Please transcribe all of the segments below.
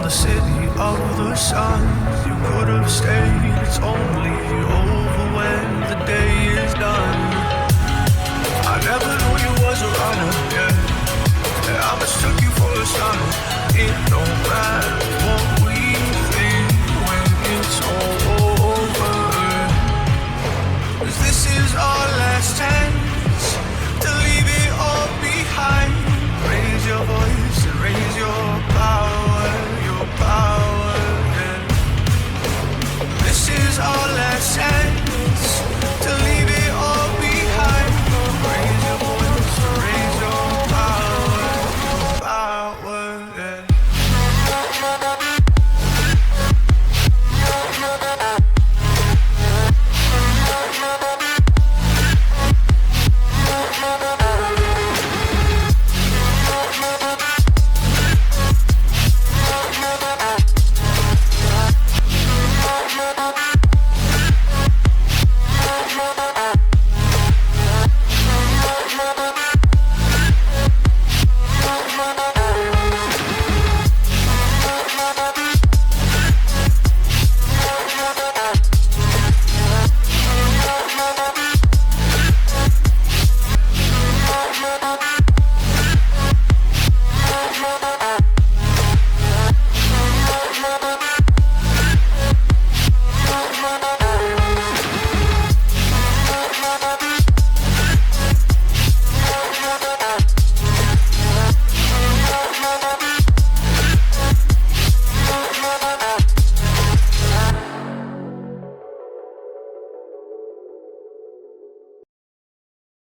the city of the sun. You could have stayed, it's only over when the day is done. I never knew you was a runner, yeah. I mistook you for a son. It don't matter what we think when it's all over. 'Cause this is our last chance to leave it all behind. Raise your voice and raise your power, yeah. This is our last chance to leave it all behind. Raise your voice and raise your power, yeah.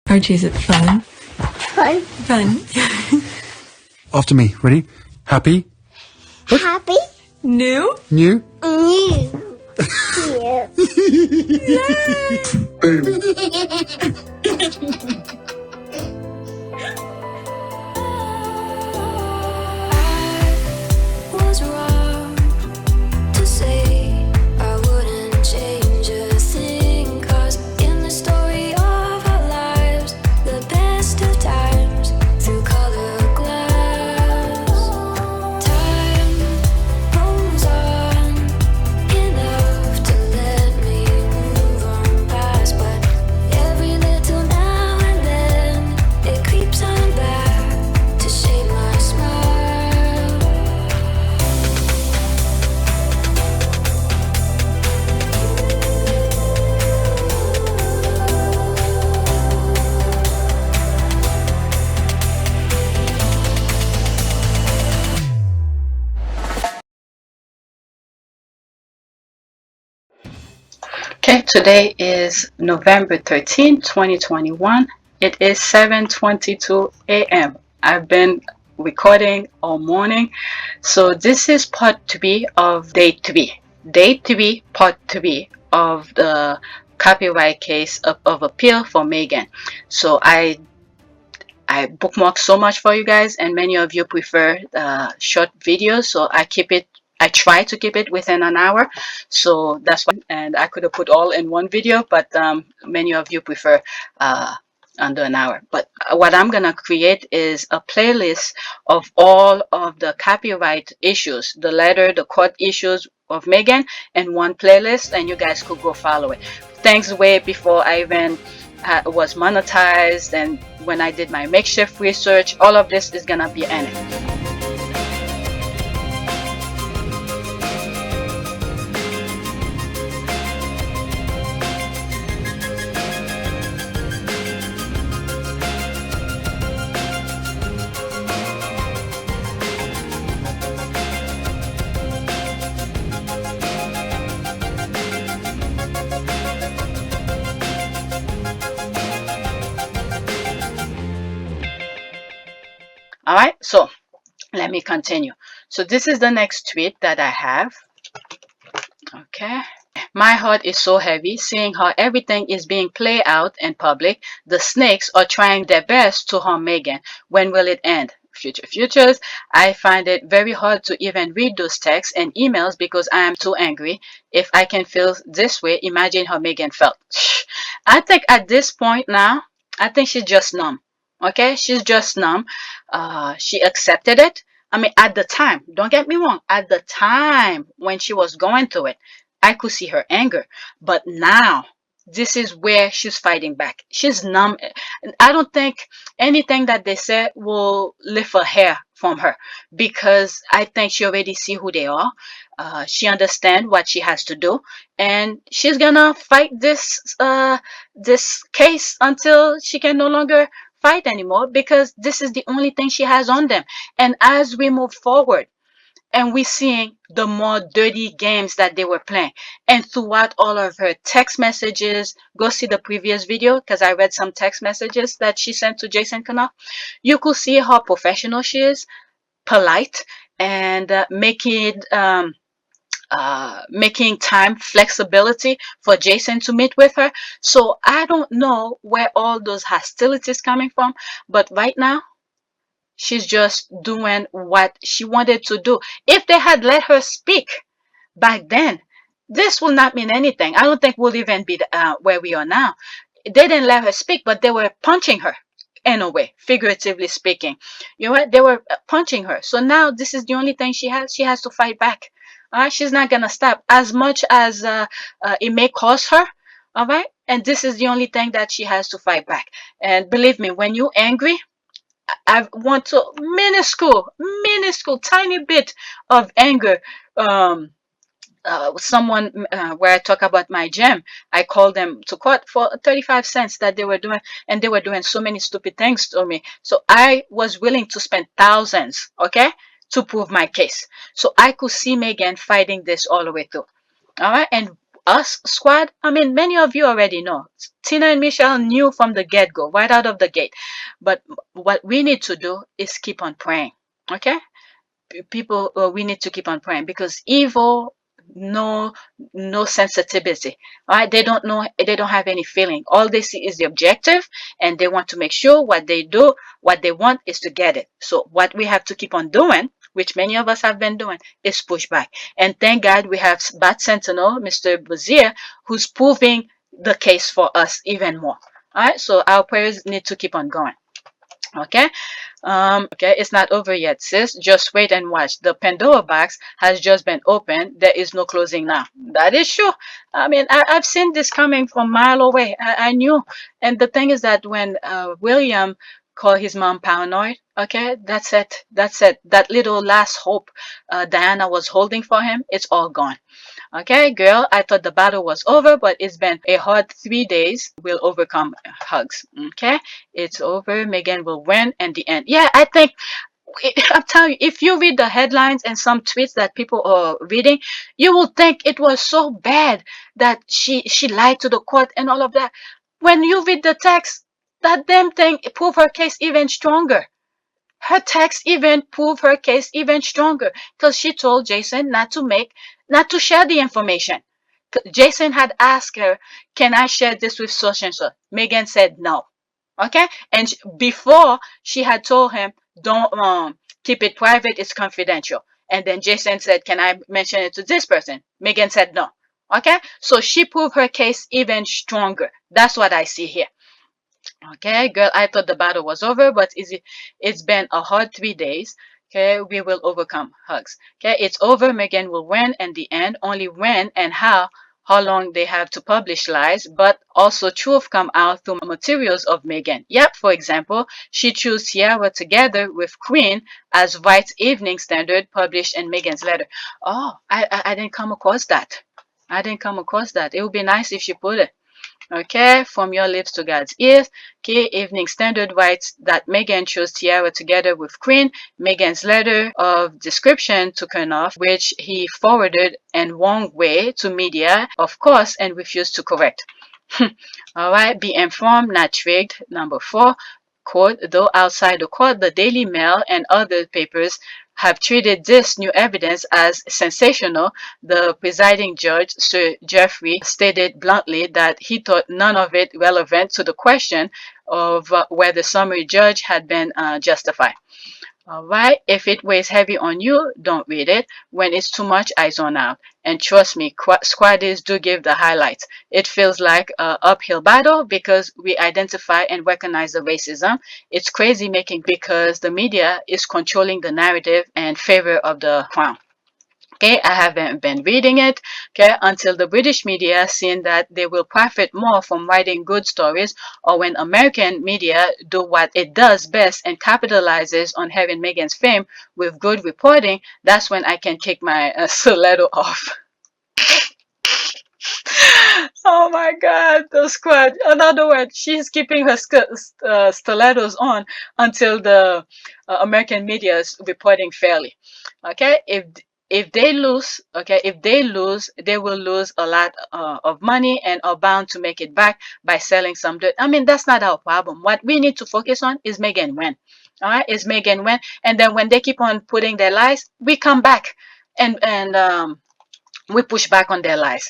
Archie, is it fun? Fun. Fun. After me. Ready? Happy? Happy. New? New? New. Yeah. Boom. Was wrong to say I wouldn't change a thing, 'cause in the story of our lives, the best of times through color glass, time rolls on enough to let me move on past, but every little now and then it creeps on back to shape my smile. Okay, today is November 13th, 2021. It is 7:22 a.m. I've been recording all morning. So this is part 3 of Date to Be. Date to Be, part 3 of the copyright case of appeal for Meghan. So I bookmarked so much for you guys, and many of you prefer short videos, so I try to keep it within an hour. So that's why, and I could have put all in one video, but many of you prefer under an hour. But what I'm gonna create is a playlist of all of the copyright issues, the letter, the court issues of Meghan, in one playlist, and you guys could go follow it. Thanks way before I even was monetized, and when I did my makeshift research, all of this is gonna be in it. All right, so let me continue. So this is the next tweet that I have. Okay. My heart is so heavy seeing how everything is being played out in public. The snakes are trying their best to harm Meghan. When will it end? Futures. I find it very hard to even read those texts and emails because I am too angry. If I can feel this way, imagine how Meghan felt. I think at this point now, I think she's just numb. Okay, she's just numb. She accepted it. I mean, at the time, don't get me wrong, at the time when she was going through it, I could see her anger. But now, this is where she's fighting back. She's numb. I don't think anything that they said will lift a hair from her, because I think she already see who they are. She understand what she has to do, and she's gonna fight this case until she can no longer fight anymore, because this is the only thing she has on them. And as we move forward, and we're seeing the more dirty games that they were playing, and throughout all of her text messages, go see the previous video, because I read some text messages that she sent to Jason Knopf. You could see how professional she is, polite, and making time flexibility for Jason to meet with her. So I don't know where all those hostilities coming from, but right now she's just doing what she wanted to do. If they had let her speak back then, this will not mean anything. I don't think we'll even be where we are now. They didn't let her speak, but they were punching her in a way, figuratively speaking. You know what? They were punching her. So now this is the only thing she has. She has to fight back. All right, she's not gonna stop as much as it may cost her. All right, and this is the only thing that she has to fight back. And believe me, when you're angry, I want to minuscule, tiny bit of anger. Someone where I talk about my gym, I called them to court for 35 cents that they were doing, and they were doing so many stupid things to me. So I was willing to spend thousands, okay, to prove my case. So I could see Meghan fighting this all the way through. All right, and us squad, I mean, many of you already know. Tina and Michelle knew from the get-go, right out of the gate. But what we need to do is keep on praying, okay? People, we need to keep on praying, because evil, no no sensitivity. All right, they don't know, they don't have any feeling. All they see is the objective, and they want to make sure what they do, what they want is to get it. So what we have to keep on doing, which many of us have been doing, is push back. And thank God we have Bat Sentinel, Mr. Bazier, who's proving the case for us even more. All right, so our prayers need to keep on going. Okay, okay, it's not over yet, sis. Just wait and watch. The Pandora box has just been opened. There is no closing now. That is true. I mean, I've seen this coming from a mile away. I knew. And the thing is that when William called his mom paranoid, okay, that's it. That's it. That little last hope Diana was holding for him, it's all gone. Okay, girl, I thought the battle was over, but it's been a hard 3 days. We'll overcome. Hugs. Okay, it's over. Meghan will win in the end. Yeah, I think, I'm telling you, if you read the headlines and some tweets that people are reading, you will think it was so bad that she lied to the court and all of that. When you read the text, that damn thing proved her case even stronger. Her text even proved her case even stronger, because she told Jason not to share the information. Jason had asked her, "Can I share this with such and such?" Meghan said no. Okay, and before she had told him, "Don't keep it private; it's confidential." And then Jason said, "Can I mention it to this person?" Meghan said no. Okay, so she proved her case even stronger. That's what I see here. Okay, girl, I thought the battle was over, but it's been a hard 3 days. Okay, we will overcome. Hugs. Okay, it's over. Meghan will win in the end. Only when and how long they have to publish lies, but also truth come out through materials of Meghan. Yep, for example, she chose Tiara together with Queen as White's Evening Standard published in Meghan's letter. Oh, I didn't come across that. I didn't come across that. It would be nice if she put it. Okay, from your lips to God's ears. Okay, Evening Standard writes that Meghan chose Tiara together with Queen. Meghan's letter of description to Knopf, which he forwarded in wrong way to media, of course, and refused to correct. All right, be informed, not tricked. Number 4, quote, though outside the court, the Daily Mail and other papers have treated this new evidence as sensational. The presiding judge, Sir Geoffrey, stated bluntly that he thought none of it relevant to the question of whether summary judge had been justified. All right. If it weighs heavy on you, don't read it. When it's too much, I zone out. And trust me, squaddies do give the highlights. It feels like an uphill battle because we identify and recognize the racism. It's crazy making because the media is controlling the narrative and favor of the crown. Okay, I haven't been reading it, okay, until the British media seeing that they will profit more from writing good stories, or when American media do what it does best and capitalizes on having Meghan's fame with good reporting, that's when I can kick my stiletto off. Oh my God, the squad. In other words, she's keeping her stilettos on until the American media is reporting fairly. Okay, if they lose, okay, if they lose, they will lose a lot of money and are bound to make it back by selling some dirt. I mean, that's not our problem. What we need to focus on is Meghan win. All right, is Meghan win, and then when they keep on putting their lies, we come back and we push back on their lies.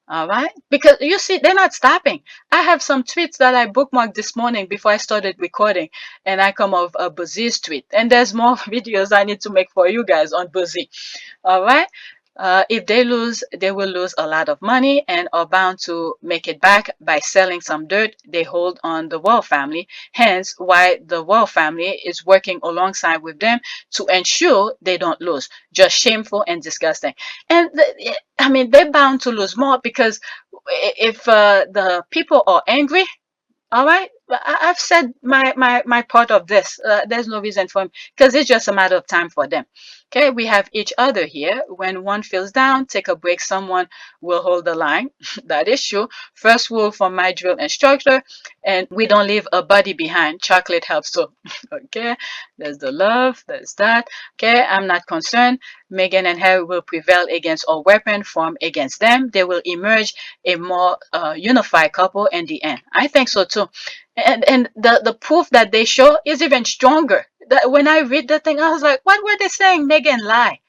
All right, because you see, they're not stopping. I have some tweets that I bookmarked this morning before I started recording, and I come off a Buzzy's tweet, and there's more videos I need to make for you guys on Buzzy. All right. If they lose, they will lose a lot of money and are bound to make it back by selling some dirt they hold on the royal family. Hence, why the royal family is working alongside with them to ensure they don't lose. Just shameful and disgusting. And I mean, they're bound to lose more because if the people are angry, all right. I've said my part of this. There's no reason for him because it's just a matter of time for them. Okay. We have each other here. When one feels down, take a break. Someone will hold the line. That is true. First rule from my drill instructor, and we don't leave a body behind. Chocolate helps too. Okay. There's the love. There's that. Okay. I'm not concerned. Meghan and Harry will prevail against all weapon formed against them. They will emerge a more unified couple in the end. I think so too. And the proof that they show is even stronger. That when I read the thing, I was like, what were they saying? Meghan lie.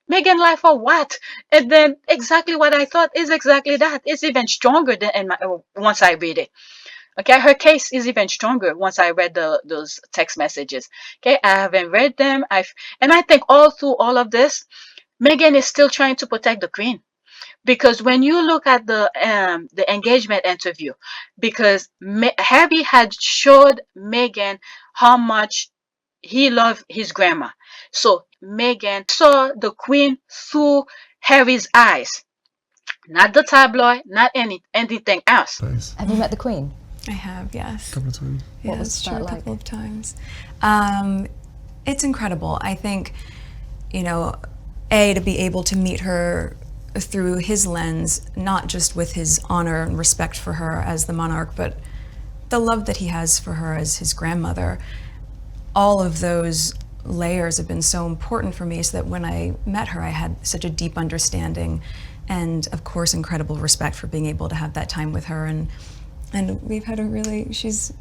Meghan lie for what? And then exactly what I thought is exactly that. It's even stronger than once I read it. Okay, her case is even stronger once I read those text messages. Okay, I haven't read them. And I think all through all of this, Meghan is still trying to protect the queen. Because when you look at the engagement interview, because Harry had showed Meghan how much he loved his grandma. So Meghan saw the queen through Harry's eyes, not the tabloid, not anything else. Have you met the Queen? I have, yes. A couple of times. What was Yes, that sure, a like? couple of times. It's incredible. I think, you know, to be able to meet her through his lens, not just with his honor and respect for her as the monarch, but the love that he has for her as his grandmother. All of those layers have been so important for me, so that when I met her, I had such a deep understanding and, of course, incredible respect for being able to have that time with her. And we've had a really, she's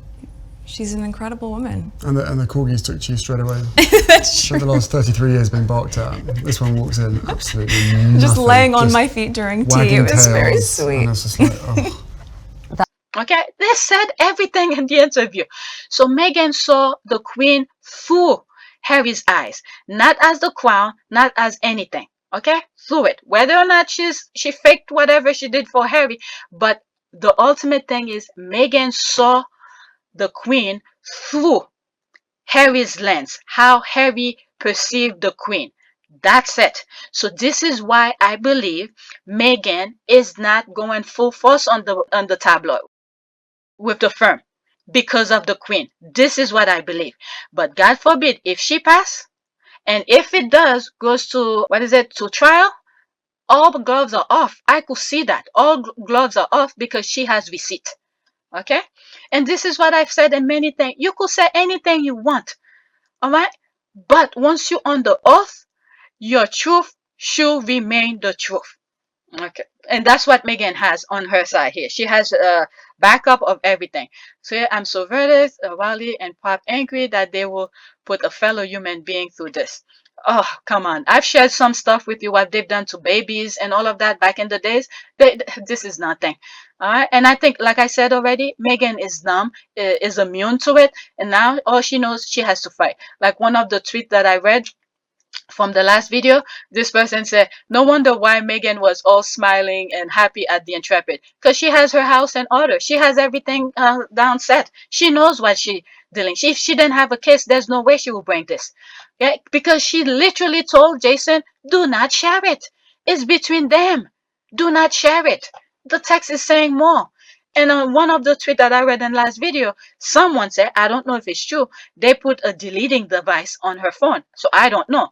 an incredible woman. And the corgis took to you straight away. That's For the last 33 years being barked at. This one walks in absolutely Just nothing, laying on just my feet during tea. wagging It was very tails, sweet. And it's just like, oh. Okay, they said everything in the interview. So Meghan saw the queen through Harry's eyes, not as the crown, not as anything. Okay, through it. Whether or not she faked whatever she did for Harry, but the ultimate thing is Meghan saw the queen through Harry's lens, how Harry perceived the queen. That's it. So this is why I believe Meghan is not going full force on the tabloid with the firm because of the queen. This is what I believe. But God forbid if she pass, and if it does goes to to trial, all the gloves are off. I could see that all gloves are off because she has receipt. Okay, and this is what I've said in many things. You could say anything you want, all right, but once you're on the oath, your truth should remain the truth. Okay, and that's what Meghan has on her side here. She has a backup of everything. So yeah, I'm so Verdes, Wally, and Pop angry that they will put a fellow human being through this. Oh, come on. I've shared some stuff with you, what they've done to babies and all of that back in the days. This is nothing. All right. And I think, like I said already, Megan is numb, is immune to it. And now all she knows, she has to fight. Like one of the tweets that I read from the last video, this person said, no wonder why Megan was all smiling and happy at the Intrepid, because she has her house in order. She has everything down set. She knows what she dealing. If she didn't have a case, there's no way she will bring this. Okay? Because she literally told Jason, do not share it. It's between them. Do not share it. The text is saying more. And on one of the tweets that I read in last video, someone said, I don't know if it's true, they put a deleting device on her phone. So I don't know.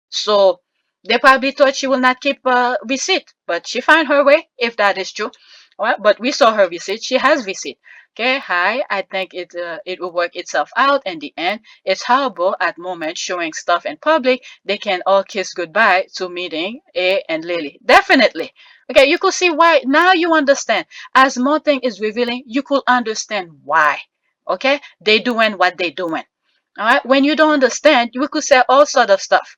So they probably thought she will not keep a receipt, but she found her way, if that is true. All right, but we saw her receipt. She has receipt. Okay, hi. I think it will work itself out in the end. It's horrible at moment showing stuff in public. They can all kiss goodbye to meeting A and Lily. Definitely. Okay, you could see why. Now you understand. As more thing is revealing, you could understand why. Okay, they doing what they doing. All right. When you don't understand, you could say all sort of stuff.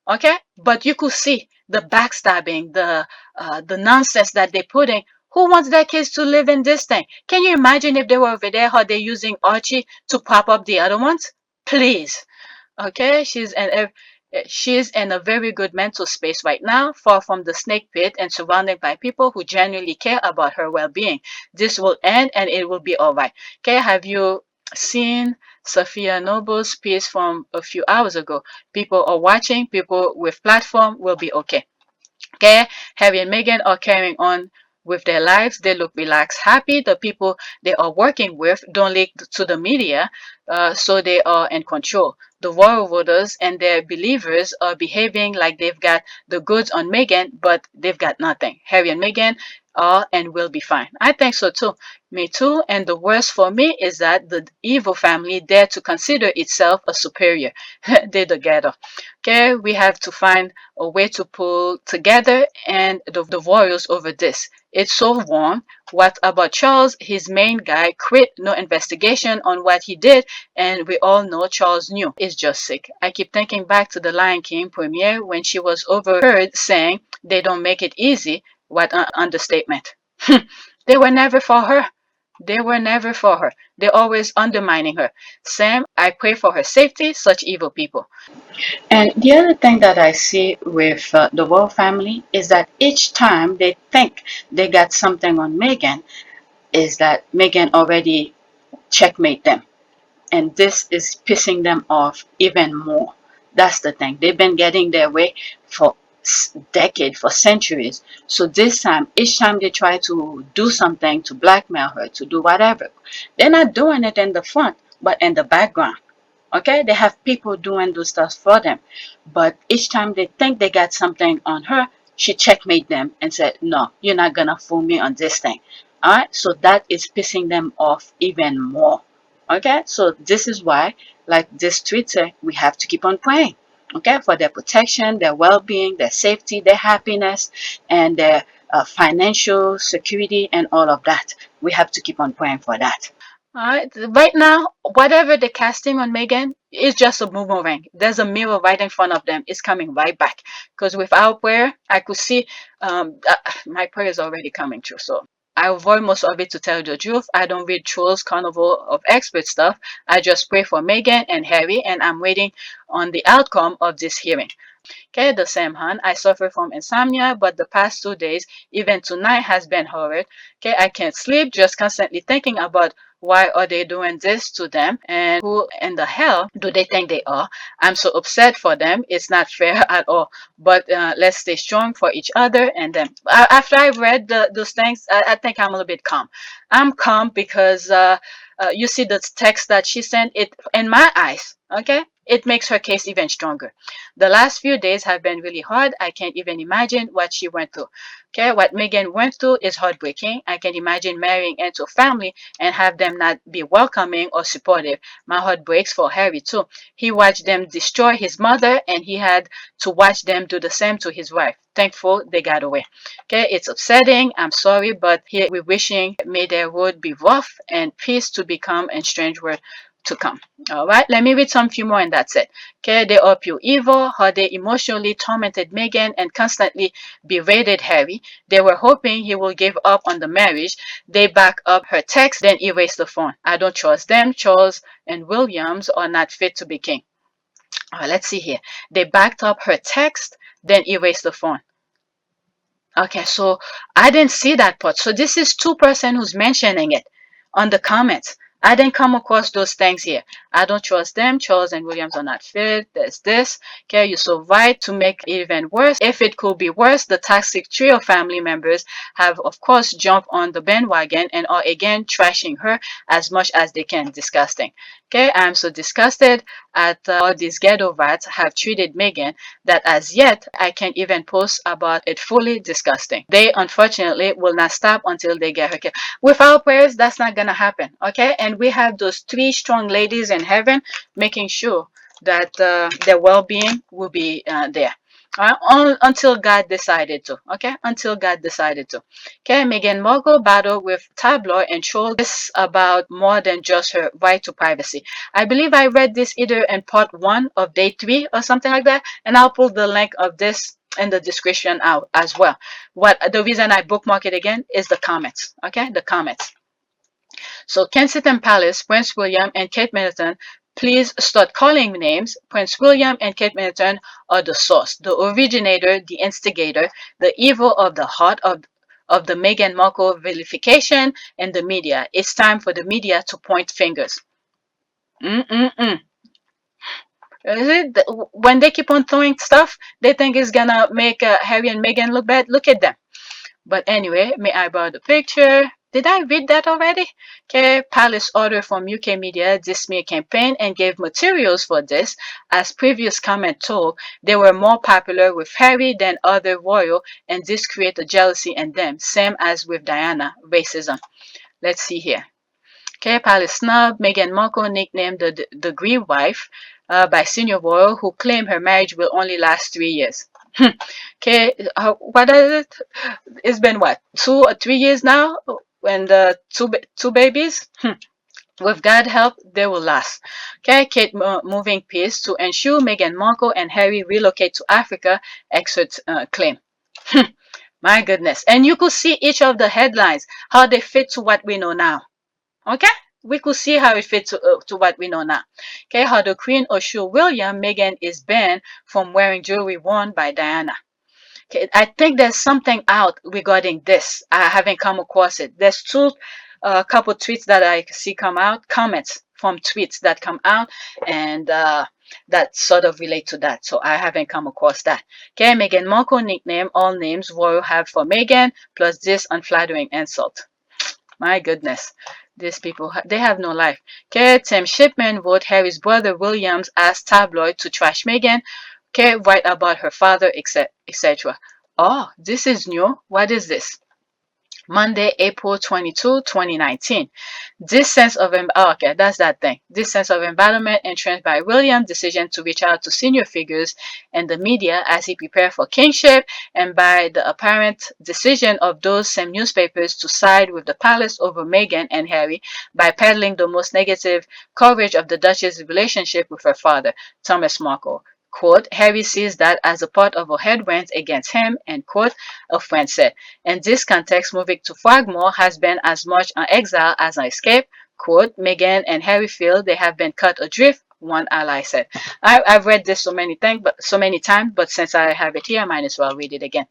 Okay, but you could see the backstabbing, the nonsense that they put in. Who wants their kids to live in this thing? Can you imagine if they were over there, how they're using Archie to pop up the other ones? Please. Okay, she's in a very good mental space right now, far from the snake pit and surrounded by people who genuinely care about her well-being. This will end and it will be all right. Okay, have you seen Sophia Noble's piece from a few hours ago? People are watching, people with platform will be okay. Okay, Harry and Meghan are carrying on with their lives. They look relaxed, happy. The people they are working with don't leak to the media, so they are in control. The royal voters and their believers are behaving like they've got the goods on Meghan, but they've got nothing. Harry and Meghan are and will be fine. I think so too. Me too. And the worst for me is that the evil family dare to consider itself a superior. They're together. Okay, we have to find a way to pull together and the royals over this. It's so wrong. What about Charles? His main guy quit, no investigation on what he did, and we all know Charles knew. It's just sick. I keep thinking back to the Lion King premiere when she was overheard saying they don't make it easy. What an understatement. They were never for her. They were never for her. They're always undermining her. Sam, I pray for her safety, such evil people. And the other thing that I see with the royal family is that each time they think they got something on Meghan, is that Meghan already checkmate them. And this is pissing them off even more. That's the thing. They've been getting their way for decades, for centuries. So this time, each time they try to do something to blackmail her, to do whatever, they're not doing it in the front, but in the background. Okay, they have people doing those stuff for them, but each time they think they got something on her, she checkmate them and said, no, you're not gonna fool me on this thing. All right, so that is pissing them off even more. Okay, so this is why, like this tweet said, we have to keep on praying. Okay, for their protection, their well-being, their safety, their happiness, and their financial security and all of that. We have to keep on praying for that. Alright, right now, whatever the casting on Meghan is just a boomerang. There's a mirror right in front of them. It's coming right back. Because without prayer, I could see my prayer is already coming true. So I avoid most of it, to tell you the truth. I don't read Trolls Carnival of Expert stuff. I just pray for Meghan and Harry, and I'm waiting on the outcome of this hearing. Okay, the same hand. I suffer from insomnia, but the past 2 days, even tonight, has been horrid. Okay, I can't sleep, just constantly thinking about why are they doing this to them and who in the hell do they think they are. I'm so upset for them. It's not fair at all. But let's stay strong for each other. And then after I read those things, I think I'm a little bit calm. I'm calm because you see the text that she sent. It in my eyes, okay, it makes her case even stronger. The last few days have been really hard. I can't even imagine what she went through. Okay, what Meghan went through is heartbreaking. I can imagine marrying into a family and have them not be welcoming or supportive. My heart breaks for Harry too. He watched them destroy his mother, and he had to watch them do the same to his wife. Thankful they got away. Okay, it's upsetting. I'm sorry, but here we're wishing may their road be rough and peace to become a strange word to come. All right, let me read some few more and that's it. Okay, they are pure evil, how they emotionally tormented Meghan and constantly berated Harry. They were hoping he will give up on the marriage. They back up her text, then erase the phone. I don't trust them. Charles and Williams are not fit to be king. All right, let's see here. They backed up her text, then erased the phone. Okay, so I didn't see that part. So this is two-person who's mentioning it on the comments. I didn't come across those things here. I don't trust them. Charles and Williams are not fit. There's this. Okay, you're so right to make it even worse. If it could be worse, the toxic trio family members have, of course, jumped on the bandwagon and are again trashing her as much as they can. Disgusting. Okay, I'm so disgusted at how these ghetto rats have treated Meghan that as yet I can't even post about it. Fully disgusting. They unfortunately will not stop until they get her killed. With our prayers, that's not gonna happen. Okay, and we have those 3 strong ladies in heaven making sure that their well-being will be there. Until God decided to. Okay, until God decided to. Okay, Meghan Markle battled with tabloid and trolled this about more than just her right to privacy. I believe I read this either in part 1 of day 3 or something like that, and I'll put the link of this in the description out as well. The reason I bookmark it again is the comments. Okay, the comments. So Kensington Palace, Prince William and Kate Middleton, please start calling names. Prince William and Kate Middleton are the source, the originator, the instigator, the evil of the heart of the Meghan Markle vilification and the media. It's time for the media to point fingers. Is it? When they keep on throwing stuff, they think it's gonna make Harry and Meghan look bad. Look at them. But anyway, may I borrow the picture? Did I read that already? Okay, Palace order from UK media this smear campaign and gave materials for this. As previous comment told, they were more popular with Harry than other royal, and this created jealousy in them, same as with Diana, racism. Let's see here. Okay, Palace snub, Meghan Markle nicknamed the Green Wife by senior royal who claimed her marriage will only last 3 years. Okay, what is it? It's been what, 2 or 3 years now? And two babies? With God help, they will last. Okay, Kate moving piece to ensure Meghan Markle and Harry relocate to Africa, experts claim. My goodness. And you could see each of the headlines, how they fit to what we know now. Okay? We could see how it fits to what we know now. Okay, how the Queen assure William Meghan is banned from wearing jewelry worn by Diana. Okay, I think there's something out regarding this. I haven't come across it. There's couple tweets that I see come out, comments from tweets that come out, and that sort of relate to that. So I haven't come across that. Okay, Meghan Markle nickname all names royal have for Meghan, plus this unflattering insult. My goodness. These people, they have no life. Okay, Tim Shipman wrote Harry's brother Williams asked tabloid to trash Meghan. Okay, write about her father, etc. Oh, this is new. What is this? Monday, April 22, 2019. This sense of okay, that's that thing. This sense of embattlement entrenched by William's decision to reach out to senior figures and the media as he prepared for kingship, and by the apparent decision of those same newspapers to side with the palace over Meghan and Harry by peddling the most negative coverage of the Duchess' relationship with her father, Thomas Markle. Quote, Harry sees that as a part of a headwind against him, and quote, a friend said. In this context, moving to Frogmore has been as much an exile as an escape. Quote, Meghan and Harry feel they have been cut adrift, one ally said. I've read this so many times, but since I have it here, I might as well read it again.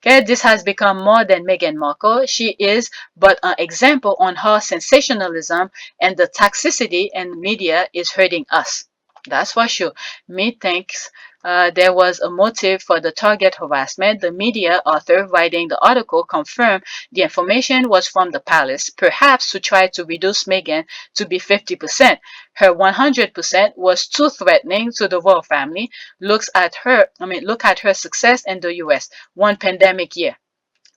Okay, this has become more than Meghan Markle. She is but an example on how sensationalism and the toxicity in media is hurting us. That's for sure. Methinks there was a motive for the target harassment. The media author writing the article confirmed the information was from the palace, perhaps to try to reduce Meghan to be 50%. Her 100% was too threatening to the royal family. Look at her success in the US, one pandemic year.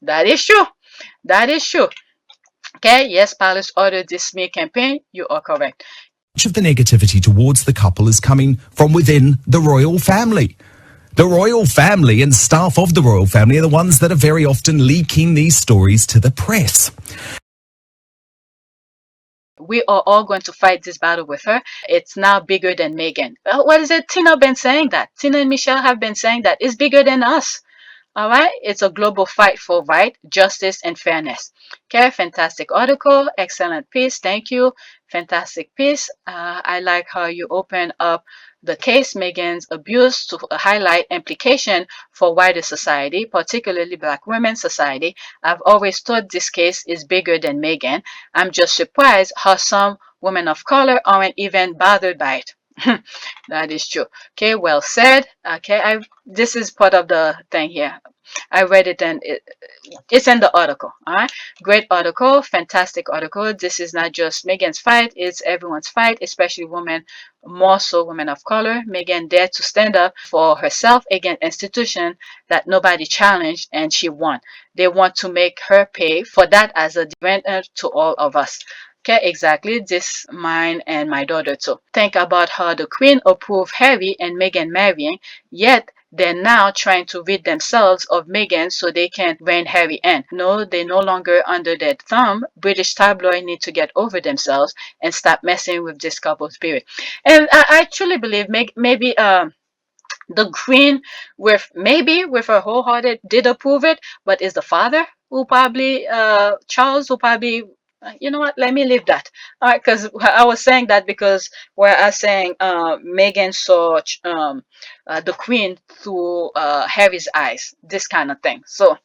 That is true. That is true. Okay, yes, palace ordered this smear campaign. You are correct. Much of the negativity towards the couple is coming from within the royal family. The royal family and staff of the royal family are the ones that are very often leaking these stories to the press. We are all going to fight this battle with her. It's now bigger than Meghan. What is it? Tina been saying that. Tina and Michelle have been saying that. It's bigger than us. All right, it's a global fight for right, justice, and fairness. Okay, fantastic article, excellent piece. Thank you, fantastic piece. I like how you open up the case Meghan's abuse to highlight implication for wider society, particularly Black women's society. I've always thought this case is bigger than Meghan. I'm just surprised how some women of color aren't even bothered by it. That is true. Okay, well said. Okay, this is part of the thing here. I read it and it's in the article. All right, great article, fantastic article. This is not just Meghan's fight; it's everyone's fight, especially women, more so women of color. Meghan dared to stand up for herself against institution that nobody challenged, and she won. They want to make her pay for that as a disadvantage to all of us. Okay, exactly. This mine and my daughter too. Think about how the Queen approved Harry and Meghan marrying, yet they're now trying to rid themselves of Meghan so they can rein Harry in. No, they're no longer under their thumb. British tabloids need to get over themselves and stop messing with this couple spirit. And I truly believe maybe the Queen with her wholehearted did approve it, but is the father who probably Charles who probably you know what? Let me leave that. All right, because I was saying that because where I was saying Meghan saw the Queen through Harry's eyes, this kind of thing. So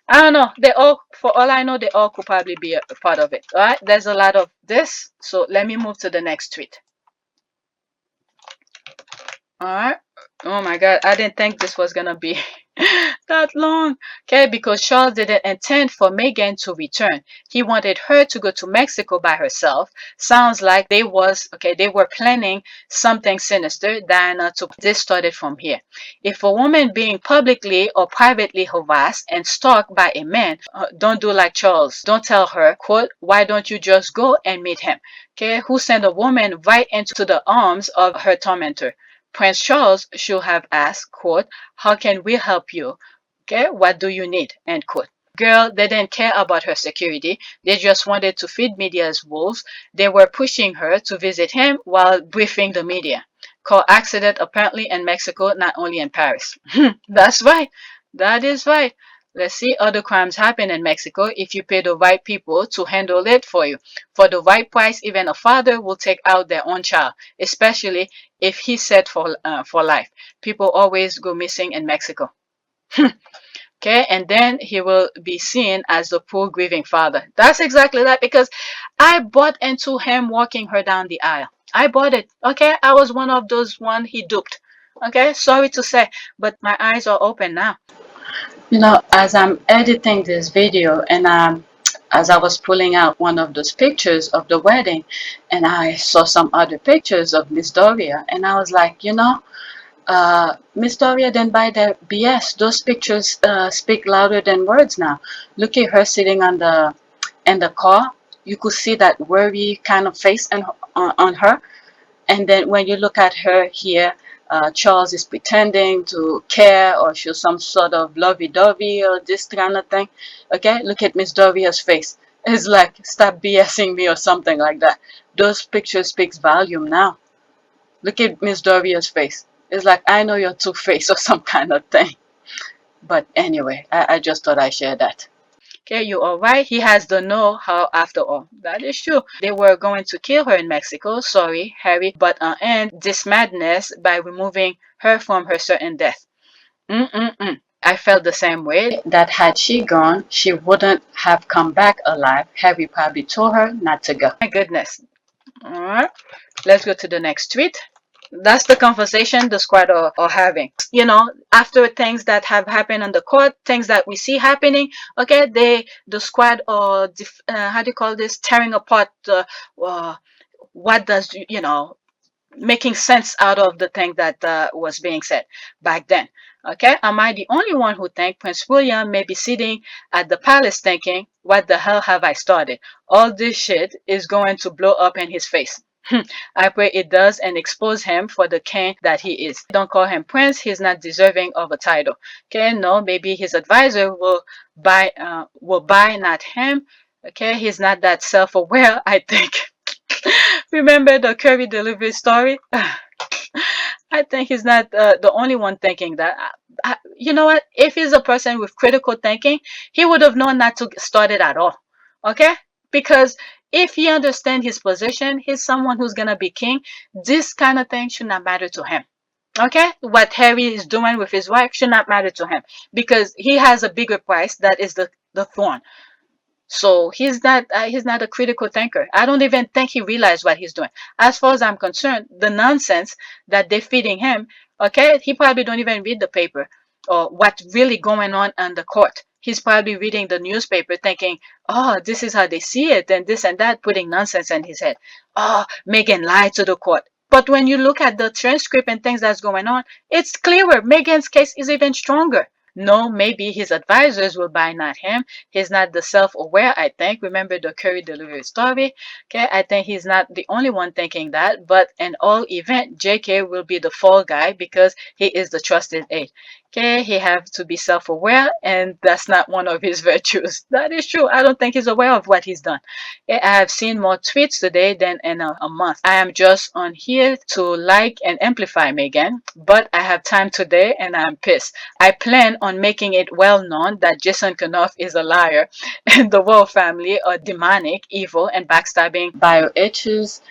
I don't know. They all, for all I know, they all could probably be a part of it. All right, there's a lot of this. So let me move to the next tweet. All right. Oh my God, I didn't think this was gonna be that long. Okay, because Charles didn't intend for Meghan to return. He wanted her to go to Mexico by herself. Sounds like they were planning something sinister. Diana to this started from here. If a woman being publicly or privately harassed and stalked by a man, don't do like Charles. Don't tell her, quote, why don't you just go and meet him? Okay, who sent a woman right into the arms of her tormentor? Prince Charles should have asked, quote, how can we help you? Okay, what do you need? End quote. Girl, they didn't care about her security. They just wanted to feed media's wolves. They were pushing her to visit him while briefing the media. Car accident apparently in Mexico, not only in Paris. That's right. That is right. Let's see, other crimes happen in Mexico if you pay the right people to handle it for you. For the right price, even a father will take out their own child, especially if he's set for life. People always go missing in Mexico. Okay, and then he will be seen as the poor grieving father. That's exactly that, because I bought into him walking her down the aisle. I bought it. Okay, I was one of those one he duped. Okay, sorry to say, but my eyes are open now. You know, as I'm editing this video and as I was pulling out one of those pictures of the wedding, and I saw some other pictures of Miss Doria, and I was like, you know, Miss Doria didn't buy that BS. Those pictures speak louder than words now. Look at her sitting in the car. You could see that worry kind of face on her. And then when you look at her here, Charles is pretending to care or show some sort of lovey-dovey or this kind of thing. Okay, look at Miss Doria's face. It's like, stop BSing me or something like that. Those pictures speaks volume now. Look at Miss Doria's face. It's like, I know you're two-faced or some kind of thing. But anyway, I just thought I'd share that. Okay, you are right. He has the know-how after all. That is true. They were going to kill her in Mexico. Sorry, Harry. But end this madness by removing her from her certain death. I felt the same way. That had she gone, she wouldn't have come back alive. Harry probably told her not to go. My goodness. All right. Let's go to the next tweet. That's the conversation the squad are having. You know, after things that have happened on the court, things that we see happening, okay, the squad are, how do you call this, tearing apart what does, you know, making sense out of the thing that was being said back then. Okay, am I the only one who think Prince William may be sitting at the palace thinking, what the hell have I started? All this shit is going to blow up in his face. I pray it does and expose him for the king that he is. Don't call him prince. He's not deserving of a title. Okay, no, maybe his advisor will buy, not him. Okay, he's not that self-aware, I think. Remember the curry delivery story? I think he's not the only one thinking that. You know what? If he's a person with critical thinking, he would have known not to start it at all. Okay? Because if he understands his position, he's someone who's going to be king. This kind of thing should not matter to him. Okay? What Harry is doing with his wife should not matter to him because he has a bigger price that is the throne. So he's not a critical thinker. I don't even think he realized what he's doing. As far as I'm concerned, the nonsense that they're feeding him, okay, he probably don't even read the paper or what's really going on the court. He's probably reading the newspaper thinking, oh, this is how they see it and this and that, putting nonsense in his head. Oh, Meghan lied to the court. But when you look at the transcript and things that's going on, it's clearer. Meghan's case is even stronger. No, maybe his advisors will buy, not him. He's not the self-aware, I think. Remember the curry delivery story? Okay, I think he's not the only one thinking that. But in all event, JK will be the fall guy because he is the trusted aide. Okay, he have to be self-aware, and that's not one of his virtues. That is true. I don't think he's aware of what he's done. Okay, I have seen more tweets today than in a month. I am just on here to like and amplify Meghan, but I have time today and I'm pissed. I plan on making it well known that Jason Kenoff is a liar and the royal family are demonic, evil, and backstabbing bio issues.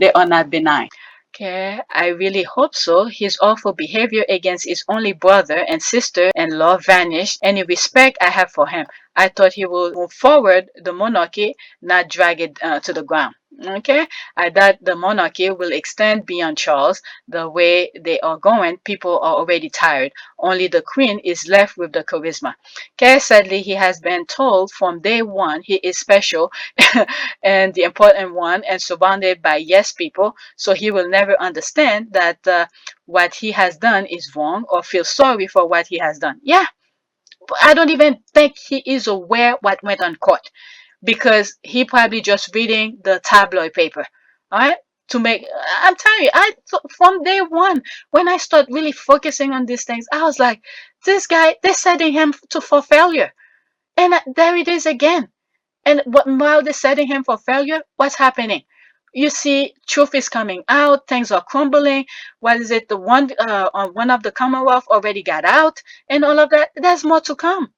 They are not benign. Okay, I really hope so. His awful behavior against his only brother and sister-in-law vanished any respect I have for him. I thought he would move forward the monarchy, not drag it to the ground. Okay, I thought the monarchy will extend beyond Charles. The way they are going, people are already tired. Only the queen is left with the charisma. Okay, sadly, he has been told from day one he is special and the important one and surrounded by yes people. So he will never understand that what he has done is wrong or feel sorry for what he has done. Yeah, I don't even think he is aware what went on court because he probably just reading the tabloid paper. All right. To make, I'm telling you, from day one, when I start really focusing on these things, I was like, this guy, they're setting him for failure. And there it is again. And while they're setting him for failure, what's happening? You see, truth is coming out, things are crumbling. What is it? The one of the Commonwealth already got out, and all of that. There's more to come.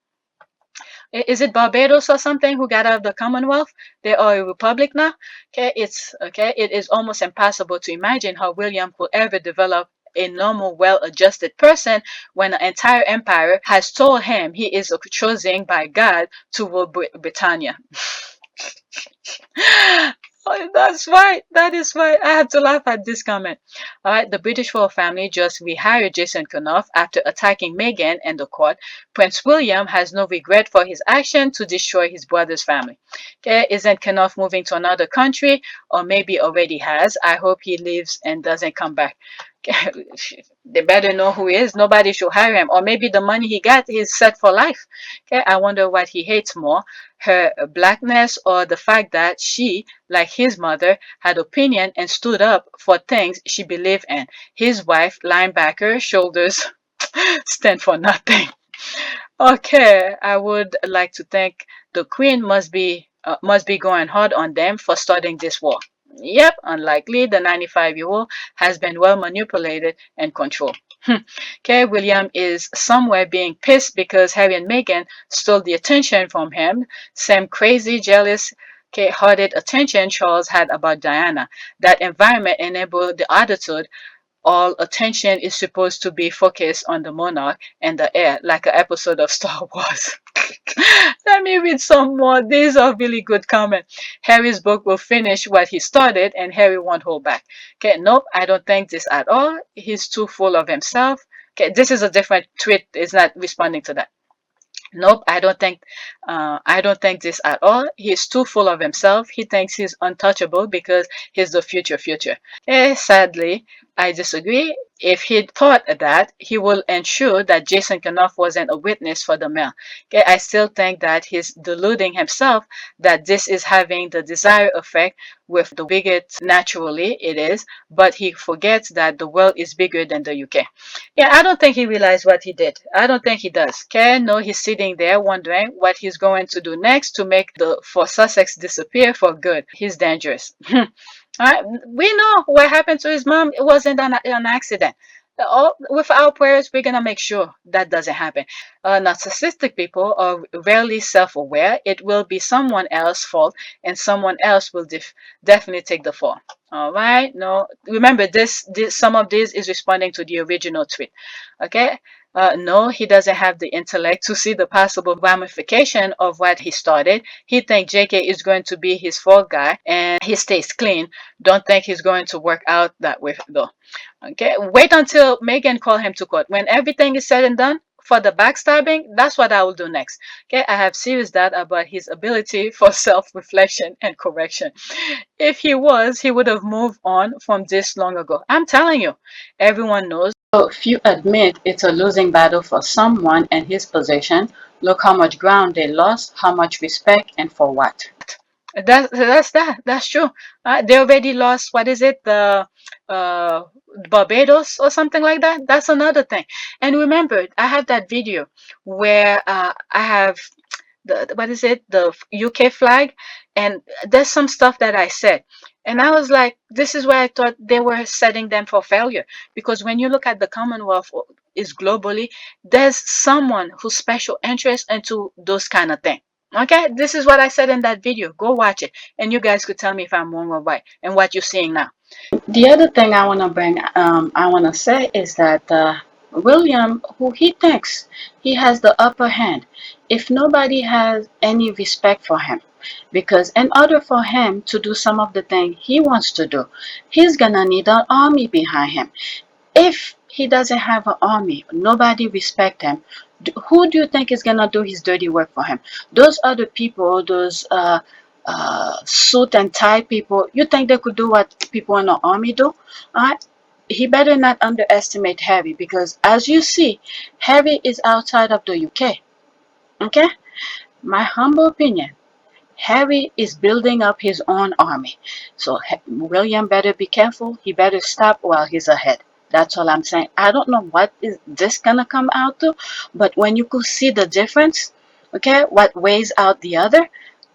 Is it Barbados or something who got out of the Commonwealth? They are a republic now. Okay, it's okay. It is almost impossible to imagine how William could ever develop a normal, well-adjusted person when an entire empire has told him he is chosen by God to rule Britannia. Oh, that's right. That is right. I have to laugh at this comment. All right. The British royal family just rehired Jason Kenoff after attacking Meghan and the court. Prince William has no regret for his action to destroy his brother's family. Okay. Isn't Kenoff moving to another country? Or maybe already has. I hope he leaves and doesn't come back. They better know who he is. Nobody should hire him. Or maybe the money he got is set for life. Okay. I wonder what he hates more, her blackness or the fact that she, like his mother, had opinion and stood up for things she believed in. His wife, linebacker, shoulders stand for nothing. Okay, I would like to think the queen must be going hard on them for starting this war. Yep, unlikely. The 95-year-old has been well manipulated and controlled. Okay, William is somewhere being pissed because Harry and Meghan stole the attention from him. Same crazy, jealous, hearted attention Charles had about Diana. That environment enabled the attitude all attention is supposed to be focused on the monarch and the heir, like an episode of Star Wars. Let me read some more. These are really good comments. Harry's book will finish what he started and Harry won't hold back. Okay, nope, I don't think this at all. He's too full of himself. Okay, this is a different tweet. It's not responding to that. Nope, I don't think this at all. He's too full of himself. He thinks he's untouchable because he's the future. Sadly, I disagree. If he thought that, he will ensure that Jason Kenoff wasn't a witness for the mail. Okay, I still think that he's deluding himself that this is having the desired effect with the bigot. Naturally, it is, but he forgets that the world is bigger than the UK. Yeah, I don't think he realized what he did. I don't think he does. Okay, no, he's sitting there wondering what he's going to do next to make the for Sussex disappear for good. He's dangerous. All right, we know what happened to his mom. It wasn't an accident. All, with our prayers, we're gonna make sure that doesn't happen. Narcissistic people are rarely self-aware. It will be someone else's fault, and someone else will definitely take the fall. All right. No, remember this. Some of this is responding to the original tweet. Okay. No, he doesn't have the intellect to see the possible ramification of what he started. He thinks JK is going to be his fall guy and he stays clean. Don't think he's going to work out that way though. Okay, wait until Meghan call him to court. When everything is said and done for the backstabbing, that's what I will do next. Okay, I have serious doubt about his ability for self-reflection and correction. If he was, he would have moved on from this long ago. I'm telling you, everyone knows. So if you admit it's a losing battle for someone in his position, look how much ground they lost, how much respect, and for what. That's true. They already lost. What is it? The uh, Barbados or something like that. That's another thing. And remember, I have that video where I have the what is it? The UK flag, and there's some stuff that I said. And I was like, this is where I thought they were setting them for failure. Because when you look at the Commonwealth is globally, there's someone who's special interest into those kind of things. Okay, this is what I said in that video. Go watch it, and you guys could tell me if I'm wrong or right, and what you're seeing now. The other thing I want to I want to say is that William, who he thinks he has the upper hand, if nobody has any respect for him, because in order for him to do some of the things he wants to do, he's gonna need an army behind him. If he doesn't have an army, nobody respect him. Who do you think is gonna do his dirty work for him? Those other people, those suit and tie people, you think they could do what people in the army do? He better not underestimate Harry, because as you see, Harry is outside of the UK. Okay, my humble opinion. Harry is building up his own army. So William better be careful. He better stop while he's ahead. That's all I'm saying. I don't know what is this gonna come out to, but when you could see the difference, okay, what weighs out the other,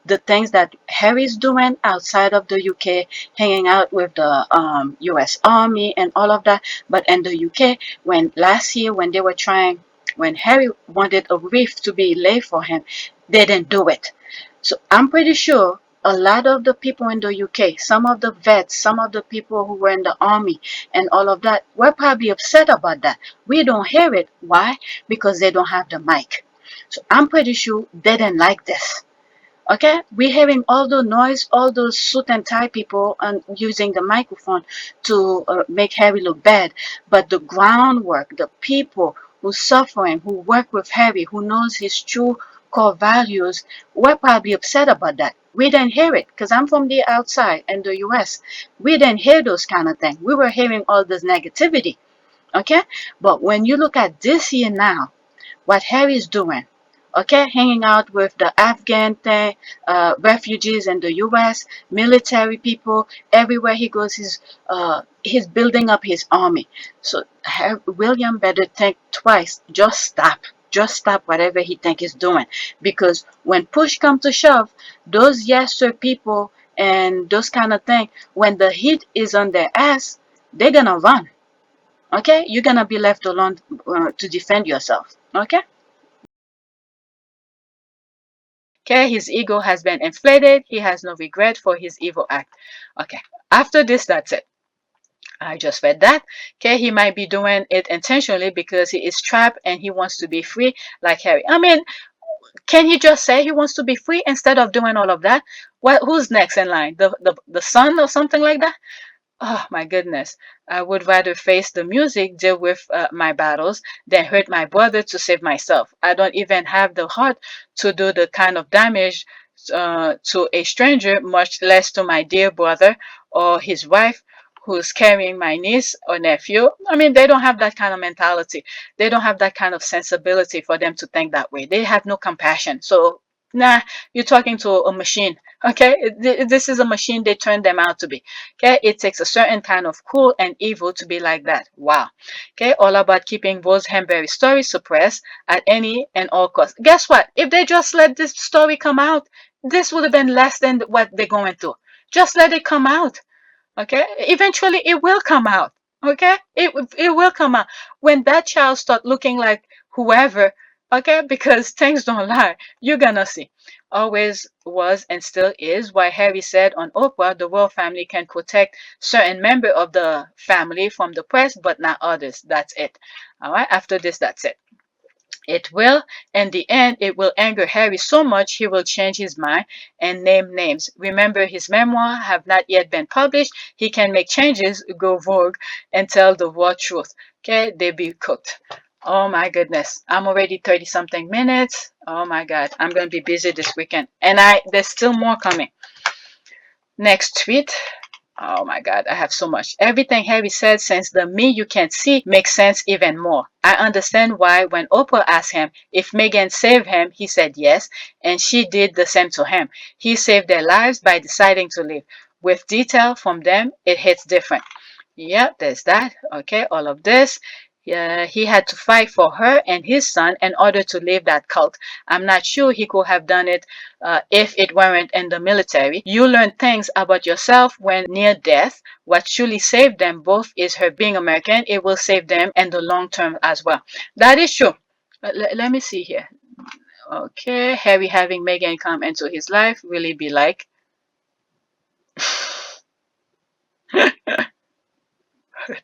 the things that Harry's doing outside of the UK, hanging out with the US Army and all of that. But in the UK, when last year when they were trying, when Harry wanted a reef to be laid for him, they didn't do it. So I'm pretty sure a lot of the people in the UK, some of the vets, some of the people who were in the army and all of that, were probably upset about that. We don't hear it. Why? Because they don't have the mic. So I'm pretty sure they didn't like this. Okay, we're hearing all the noise, all those suit and tie people and using the microphone to make Harry look bad. But the groundwork, the people who suffering, who work with Harry, who knows his true core values, we're probably upset about that. We didn't hear it because I'm from the outside in the US. We didn't hear those kind of things. We were hearing all this negativity. Okay, but when you look at this year now, what Harry's doing, okay, hanging out with the Afghan thing, refugees in the U.S., military people, everywhere he goes, he's building up his army. So William better think twice. Just stop whatever he think he's doing, because when push come to shove, those yes sir people and those kind of thing, when the heat is on their ass, they're gonna run. Okay, you're gonna be left alone to defend yourself. Okay. Okay, his ego has been inflated. He has no regret for his evil act. Okay, after this, that's it. I just read that. Okay, he might be doing it intentionally because he is trapped and he wants to be free like Harry. I mean, can he just say he wants to be free instead of doing all of that? What? Who's next in line? The son or something like that? Oh my goodness. I would rather face the music, deal with my battles, than hurt my brother to save myself. I don't even have the heart to do the kind of damage to a stranger, much less to my dear brother or his wife who's carrying my niece or nephew. I mean, they don't have that kind of mentality. They don't have that kind of sensibility for them to think that way. They have no compassion. So, nah, you're talking to a machine. Okay, this is a machine they turned them out to be. Okay, it takes a certain kind of cool and evil to be like that. Wow. Okay, all about keeping Rose Hamberry's story suppressed at any and all costs. Guess what? If they just let this story come out, this would have been less than what they're going through. Just let it come out. Okay, eventually it will come out. Okay, it will come out when that child start looking like whoever. Okay, because things don't lie. You're gonna see. Always was and still is why Harry said on Oprah the royal family can protect certain member of the family from the press, but not others. That's it. All right. After this, that's it. It will, in the end, it will anger Harry so much he will change his mind and name names. Remember, his memoir have not yet been published. He can make changes, go vogue, and tell the raw truth. Okay, they be cooked. Oh my goodness, I'm already 30 something minutes. Oh my God, I'm gonna be busy this weekend, and there's still more coming. Next tweet. Oh my God, I have so much. Everything Harry said since the me you can't see makes sense even more. I understand why when Oprah asked him if Meghan saved him, he said yes, and she did the same to him. He saved their lives by deciding to leave. With detail from them, it hits different. Yep, there's that. Okay, all of this. Yeah, he had to fight for her and his son in order to leave that cult. I'm not sure he could have done it if it weren't in the military. You learn things about yourself when near death. What truly saved them both is her being American. It will save them in the long term as well. That is true. Let me see here. Okay, Harry having Meghan come into his life really be like.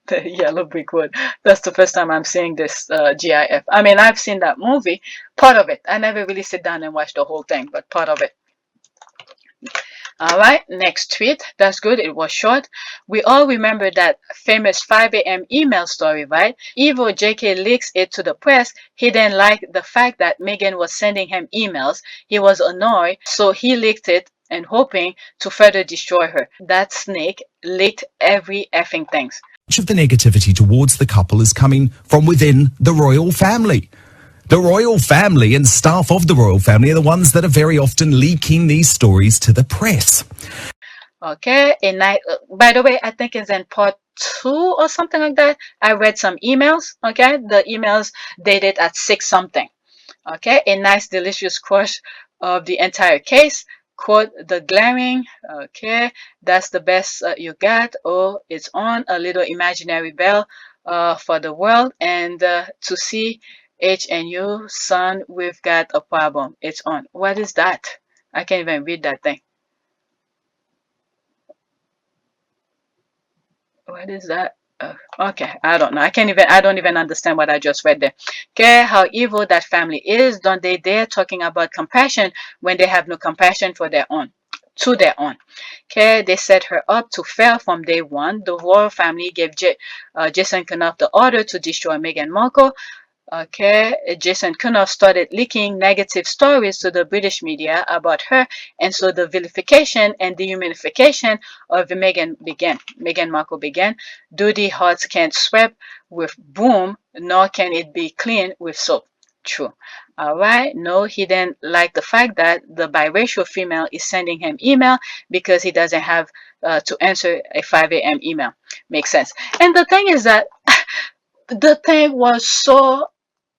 The yellow brick road. That's the first time I'm seeing this GIF. I mean, I've seen that movie, part of it. I never really sit down and watch the whole thing, but part of it. All right, next tweet. That's good. It was short. We all remember that famous 5 a.m. email story, right? Even JK leaks it to the press. He didn't like the fact that Meghan was sending him emails. He was annoyed, so he leaked it and hoping to further destroy her. That snake leaked every effing thing. Much of the negativity towards the couple is coming from within the royal family. The royal family and staff of the royal family are the ones that are very often leaking these stories to the press. Okay, and by the way, I think it's in part 2 or something like that. I read some emails. Okay, the emails dated at 6 something. Okay, a nice delicious crush of the entire case. Quote, the glaring. Okay, that's the best you got. Oh, it's on a little imaginary bell for the world. And to see H and U, son, we've got a problem. It's on. What is that? I can't even read that thing. What is that? Okay, I don't know. I don't even understand what I just read there. Okay, how evil that family is. Don't they dare talking about compassion when they have no compassion for their own, to their own. Okay, they set her up to fail from day one. The royal family gave Jason Kenoff the order to destroy Meghan Markle. Okay, Jason Kenoff started leaking negative stories to the British media about her, and so the vilification and dehumanification of Meghan Markle began. Dirty hearts can't sweep with broom, nor can it be cleaned with soap. True. All right. No, he didn't like the fact that the biracial female is sending him email because he doesn't have to answer a 5 a.m. email. Makes sense. And the thing is that the thing was so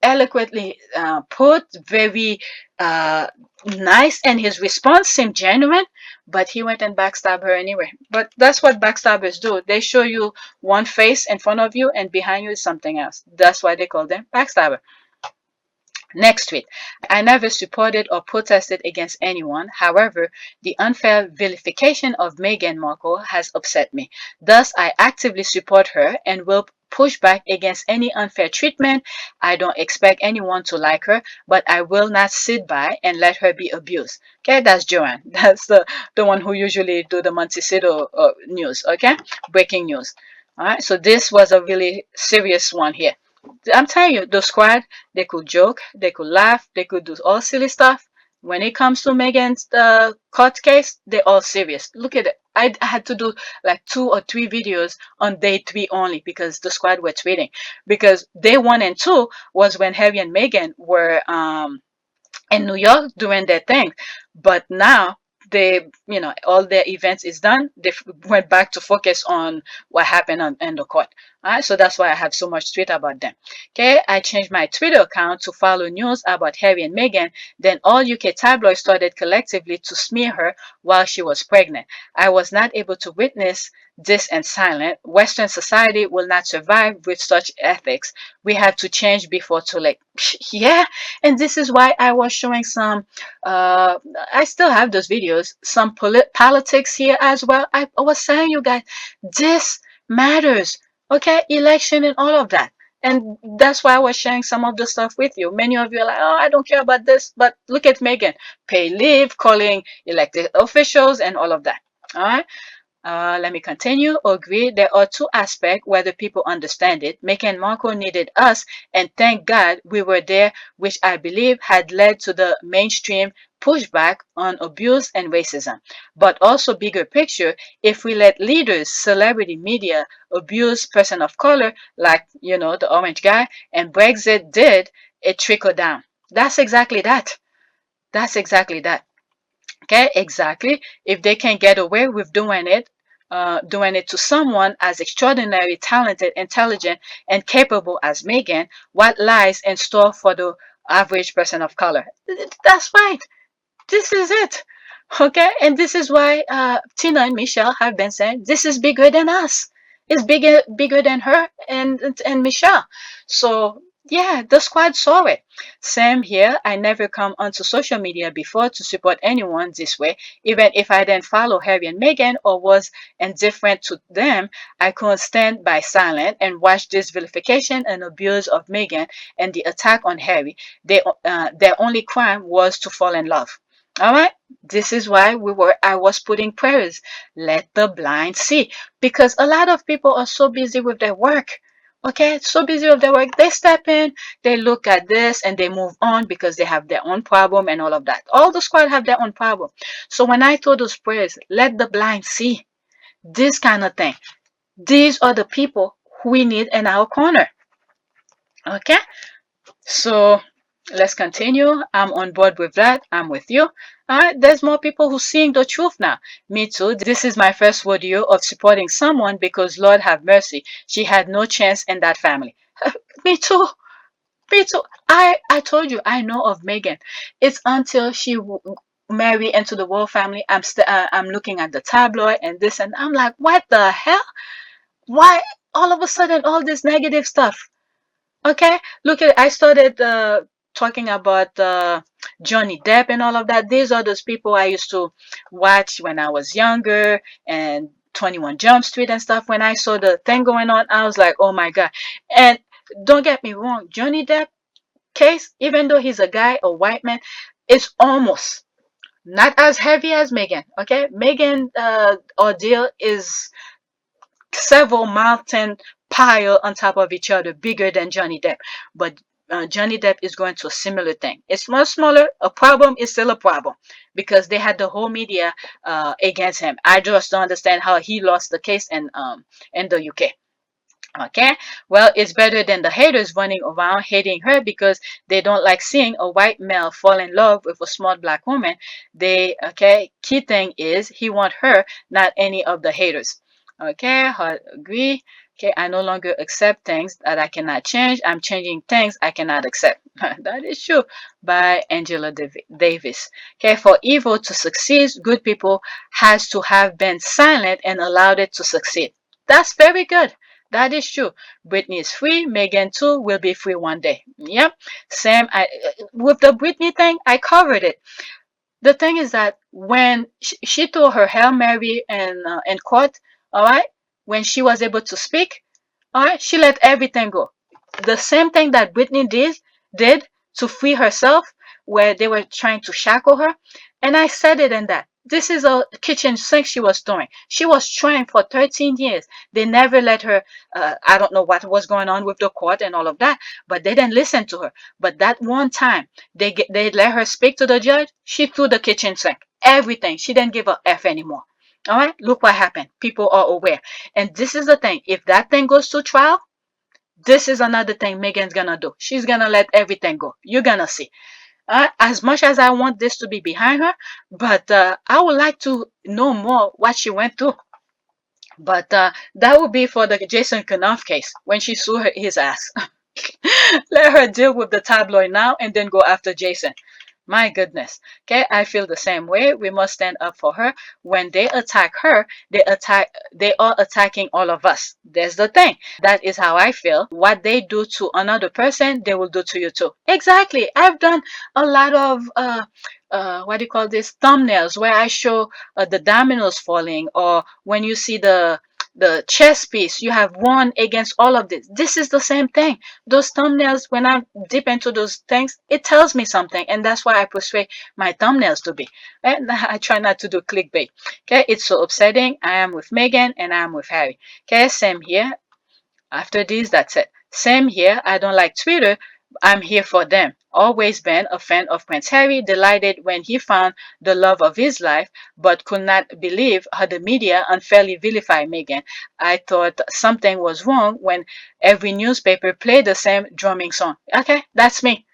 eloquently put, very nice, and his response seemed genuine, but he went and backstabbed her anyway. But that's what backstabbers do. They show you one face in front of you, and behind you is something else. That's why they call them backstabber. Next tweet. I never supported or protested against anyone. However, the unfair vilification of Meghan Markle has upset me. Thus, I actively support her and will push back against any unfair treatment. I don't expect anyone to like her, but I will not sit by and let her be abused. Okay, that's Joanne. That's the one who usually do the Montecito news. Okay, breaking news. All right, so this was a really serious one here. I'm telling you, the squad, they could joke, they could laugh, they could do all silly stuff. When it comes to Meghan's court case, they're all serious. Look at it. I had to do like 2 or 3 videos on day 3 only because the squad were tweeting. Because day 1 and 2 was when Harry and Meghan were in New York doing their thing. But now they, all their events is done. They went back to focus on what happened in the court. Alright, so that's why I have so much tweet about them. Okay, I changed my Twitter account to follow news about Harry and Meghan. Then all UK tabloids started collectively to smear her while she was pregnant. I was not able to witness this and silent. Western society will not survive with such ethics. We have to change before too late. Yeah, and this is why I was showing some. I still have those videos. Some politics here as well. I was saying, you guys, this matters. Okay, election and all of that. And that's why I was sharing some of the stuff with you. Many of you are like, oh, I don't care about this. But look at Meghan. Pay leave, calling elected officials, and all of that. All right. Let me continue. Agree. There are two aspects whether people understand it. Meghan Markle needed us, and thank God we were there, which I believe had led to the mainstream pushback on abuse and racism. But also bigger picture, if we let leaders, celebrity media abuse person of color, like the orange guy, and Brexit did, it trickled down. That's exactly that. That's exactly that. Okay, exactly. If they can get away with doing it to someone as extraordinary, talented, intelligent, and capable as Meghan, what lies in store for the average person of color? That's right. This is it. Okay, and this is why Tina and Michelle have been saying this is bigger than us. It's bigger than her and Michelle. So yeah, the squad saw it. Same here. I never come onto social media before to support anyone this way. Even if I didn't follow Harry and Meghan or was indifferent to them, I couldn't stand by silent and watch this vilification and abuse of Meghan and the attack on Harry. Their only crime was to fall in love. All right. This is why I was putting prayers. Let the blind see. Because a lot of people are so busy with their work. Okay, so busy with their work. They step in, they look at this, and they move on because they have their own problem and all of that. All the squad have their own problem. So when I told those prayers, let the blind see, this kind of thing. These are the people who we need in our corner. Okay? So let's continue. I'm on board with that. I'm with you. All right, there's more people who seeing the truth now. Me too. This is my first rodeo of supporting someone because Lord have mercy, she had no chance in that family. Me too. Me too. I told you I know of Meghan. It's until she marry into the royal family. I'm looking at the tabloid and this and I'm like, what the hell? Why all of a sudden all this negative stuff? Okay, look at I started talking about Johnny Depp and all of that. These are those people I used to watch when I was younger and 21 Jump Street and stuff. When I saw the thing going on, I was like, oh my God. And don't get me wrong, Johnny Depp case, even though he's a guy, a white man, it's almost not as heavy as Meghan. Okay, Meghan ordeal is several mountain pile on top of each other, bigger than Johnny Depp. But Johnny Depp is going to a similar thing. It's much smaller. A problem is still a problem because they had the whole media against him. I just don't understand how he lost the case in the UK. Okay, well, it's better than the haters running around hating her because they don't like seeing a white male fall in love with a smart black woman. Key thing is he want her, not any of the haters. Okay, I agree. Okay, I no longer accept things that I cannot change. I'm changing things I cannot accept. That is true. By Angela Davis. Okay, for evil to succeed, good people has to have been silent and allowed it to succeed. That's very good. That is true. Britney is free. Meghan too will be free one day. Yep. Sam, with the Britney thing, I covered it. The thing is that when she threw her Hail Mary in court, all right, when she was able to speak, all right, she let everything go. The same thing that Britney did to free herself, where they were trying to shackle her. And I said it in that. This is a kitchen sink she was doing. She was trying for 13 years. They never let her. I don't know what was going on with the court and all of that, but they didn't listen to her. But that one time they let her speak to the judge, she threw the kitchen sink. Everything. She didn't give a F anymore. All right, look what happened. People are aware. And this is the thing. If that thing goes to trial, this is another thing Meghan's gonna do. She's gonna let everything go. You're gonna see. As much as I want this to be behind her, but I would like to know more what she went through. But that would be for the Jason Kanoff case when she sued his ass. Let her deal with the tabloid now and then go after Jason. My goodness. Okay, I feel the same way. We must stand up for her. When they attack her, they are attacking all of us. There's the thing. That is how I feel. What they do to another person, they will do to you too. Exactly. I've done a lot of what do you call this, thumbnails where I show the dominoes falling, or when you see the chess piece, you have won against all of this. This is the same thing. Those thumbnails, when I dip into those things, it tells me something, and that's why I persuade my thumbnails to be. And I try not to do clickbait. Okay, it's so upsetting. I am with Meghan and I am with Harry. Okay, same here. After this, that's it. Same here. I don't like Twitter. I'm here for them. Always been a fan of Prince Harry, delighted when he found the love of his life, but could not believe how the media unfairly vilified Meghan. I thought something was wrong when every newspaper played the same drumming song. Okay, that's me.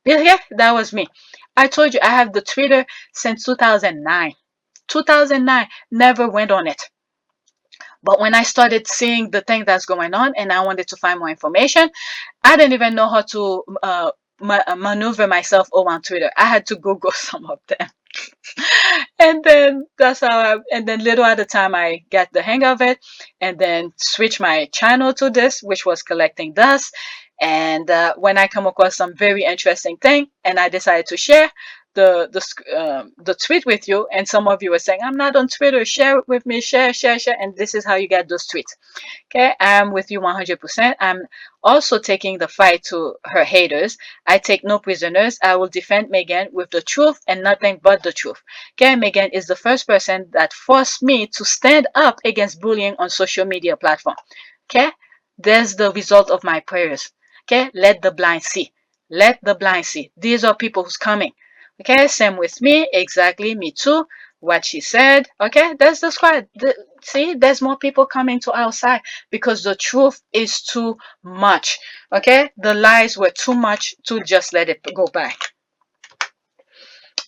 Yeah, that was me. I told you I have the Twitter since 2009. 2009, never went on it. But when I started seeing the thing that's going on and I wanted to find more information, I didn't even know how to maneuver myself around Twitter. I had to Google some of them. And then that's how and then little at a time I got the hang of it, and then switch my channel to this, which was collecting dust. And when I come across some very interesting thing and I decided to share the tweet with you, and some of you were saying, I'm not on Twitter, share it with me, share, and this is how you get those tweets. Okay, I'm with you 100%. I'm also taking the fight to her haters. I take no prisoners. I will defend Meghan with the truth and nothing but the truth. Okay, Meghan is the first person that forced me to stand up against bullying on social media platform. Okay, there's the result of my prayers. Okay, let the blind see. Let the blind see. These are people who's coming. Okay, same with me. Exactly, me too. What she said. Okay, that's the squad. See, there's more people coming to our side because the truth is too much. Okay, the lies were too much to just let it go by.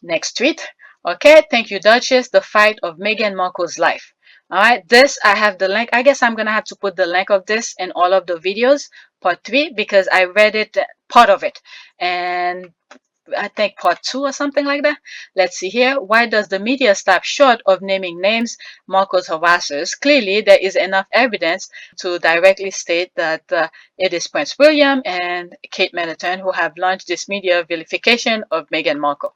Next tweet. Okay, thank you, Duchess. The fight of Meghan Markle's life. All right, this I have the link. I guess I'm gonna have to put the link of this in all of the videos, part 3, because I read it, part of it, and I think part 2 or something like that. Let's see here. Why does the media stop short of naming names Markle's harassers? Clearly, there is enough evidence to directly state that it is Prince William and Kate Middleton who have launched this media vilification of Meghan Markle.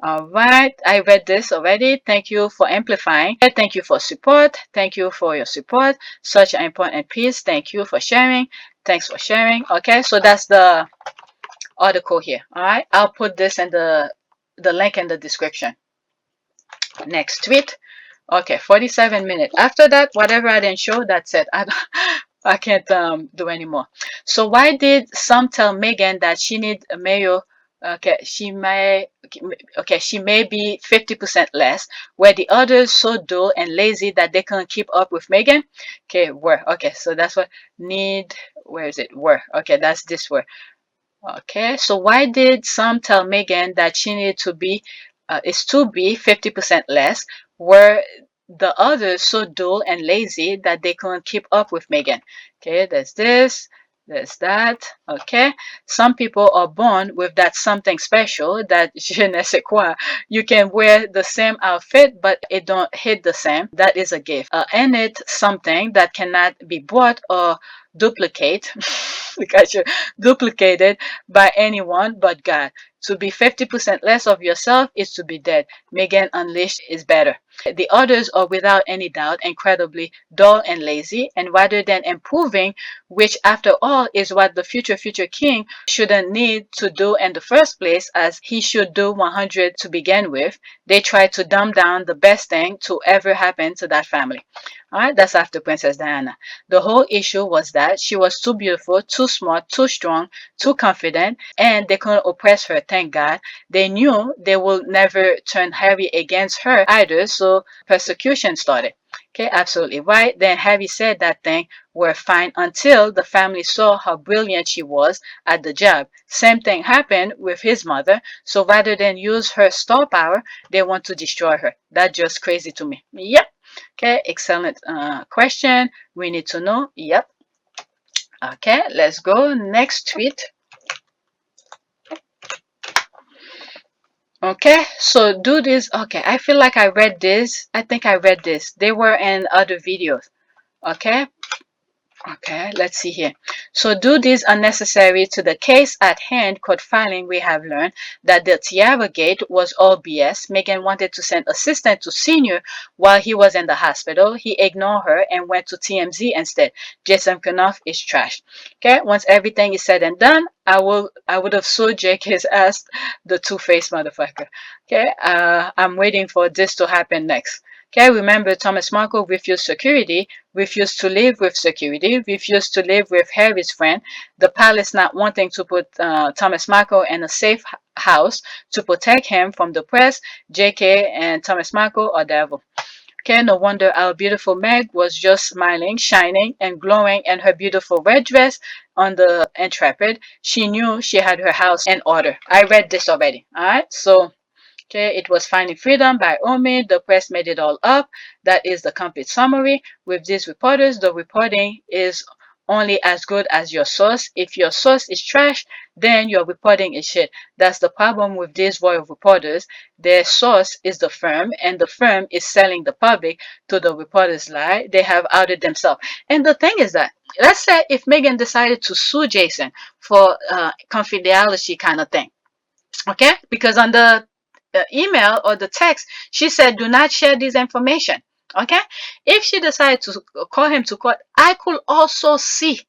All right, I read this already. Thank you for amplifying. Thank you for support. Thank you for your support. Such an important piece. Thank you for sharing. Thanks for sharing. Okay, so that's the article here. All right, I'll put this in the link in the description. Next tweet. Okay, 47 minutes. After that, whatever I didn't show, that's it. I can't do anymore. So why did some tell Meghan that she need a Mayo? Okay, she may be 50% less, where the others so dull and lazy that they can't keep up with Meghan. Okay, were. Okay, so that's what need. Where is it? Were. Okay, that's this word. Okay, so why did some tell Meghan that she needed to be, is to be 50% less, were the others so dull and lazy that they couldn't keep up with Meghan? Okay, there's this, there's that. Okay, some people are born with that something special, that je ne sais quoi. You can wear the same outfit, but it don't hit the same. That is a gift. And it's something that cannot be bought or duplicate because you're duplicated by anyone but God. To be 50% less of yourself is to be dead. Meghan Unleashed is better. The others are without any doubt incredibly dull and lazy, and rather than improving, which after all is what the future king shouldn't need to do in the first place, as he should do 100 to begin with, they try to dumb down the best thing to ever happen to that family. All right, that's after Princess Diana. The whole issue was that she was too beautiful, too smart, too strong, too confident, and they couldn't oppress her, thank God. They knew they would never turn Harry against her either, so persecution started. Okay, absolutely right. Then Harry said that thing were fine until the family saw how brilliant she was at the job. Same thing happened with his mother. So rather than use her star power, they want to destroy her. That's just crazy to me. Yep. Okay, excellent question. We need to know. Yep. Okay, let's go. Next tweet. Okay, so do this. Okay, I feel like I read this. I think I read this. They were in other videos. Okay, okay, let's see here. So due this unnecessary to the case at hand court filing, we have learned that the tiaragate was all BS. Meghan wanted to send assistant to senior while he was in the hospital. He ignored her and went to TMZ instead. Jason Kenoff is trash. Okay, once everything is said and done, I would have sued Jake his ass, the two-faced motherfucker. Okay, I'm waiting for this to happen next. Okay, remember Thomas Markle refused security, refused to live with security, refused to live with Harry's friend, the palace not wanting to put Thomas Markle in a safe house to protect him from the press. JK and Thomas Markle are devil. Okay, no wonder our beautiful Meg was just smiling, shining, and glowing in her beautiful red dress on the Intrepid. She knew she had her house in order. I read this already. All right, so okay, it was Finding Freedom by Omi. The press made it all up. That is the complete summary. With these reporters, the reporting is only as good as your source. If your source is trash, then your reporting is shit. That's the problem with these royal reporters. Their source is the firm, and the firm is selling the public to the reporters' lie. They have outed themselves. And the thing is that, let's say if Meghan decided to sue Jason for confidentiality kind of thing, okay? Because on the email or the text, she said, do not share this information. Okay? If she decided to call him to court, I could also see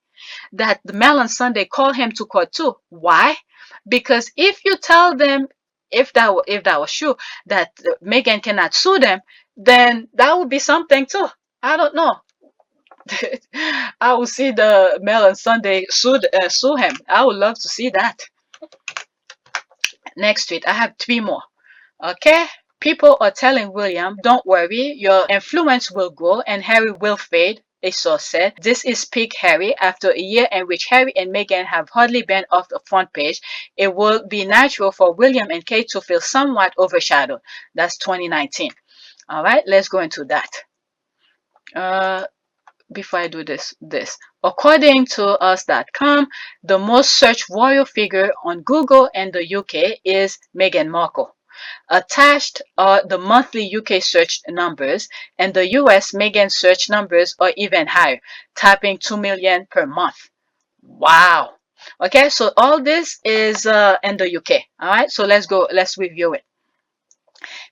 that the Mail on Sunday called him to court too. Why? Because if you tell them, if that was true, that Meghan cannot sue them, then that would be something too. I don't know. I will see the Mail on Sunday sue him. I would love to see that. Next tweet. I have 3 more. Okay? People are telling William, don't worry, your influence will grow and Harry will fade, a source said. This is peak Harry. After a year in which Harry and Meghan have hardly been off the front page, it will be natural for William and Kate to feel somewhat overshadowed. That's 2019. All right, let's go into that. Before I do this. According to us.com, the most searched royal figure on Google in the UK is Meghan Markle. Attached are the monthly UK search numbers. In the US, Meghan's search numbers are even higher, topping 2 million per month. Wow. Okay, so all this is in the UK. All right, so let's review it.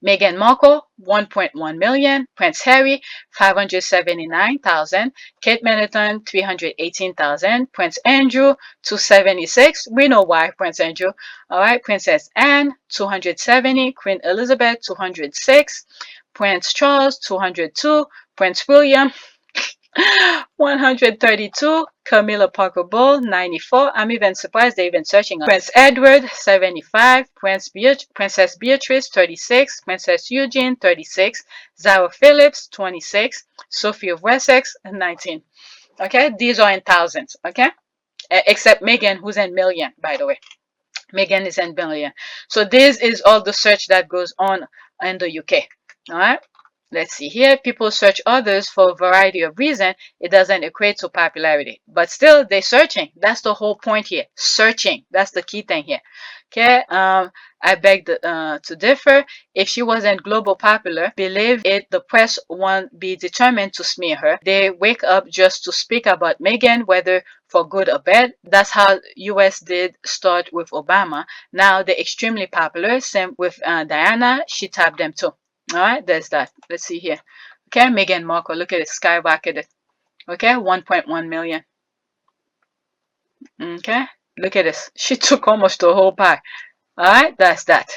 Meghan Markle, 1.1 million. Prince Harry, 579,000. Kate Middleton, 318,000. Prince Andrew, 276. We know why, Prince Andrew. All right. Princess Anne, 270. Queen Elizabeth, 206. Prince Charles, 202. Prince William, 132. Camilla Parker Bowles, 94. I'm even surprised they're even searching on Prince Edward, 75. Princess Beatrice, 36. Princess Eugene, 36. Zara Phillips, 26. Sophie of Wessex, 19. Okay, these are in thousands. Okay, except Meghan, who's in million, by the way. Meghan is in million. So this is all the search that goes on in the UK. All right. Let's see here. People search others for a variety of reasons. It doesn't equate to popularity. But still, they're searching. That's the whole point here. Searching. That's the key thing here. Okay. I beg to differ. If she wasn't global popular, believe it, the press won't be determined to smear her. They wake up just to speak about Meghan, whether for good or bad. That's how US did start with Obama. Now they're extremely popular. Same with Diana. She tapped them too. All right, there's that. Let's see here. Okay, Meghan Markle, look at it, skyrocketed. Okay, 1.1 million. Okay, look at this. She took almost the whole pie. All right, that's that.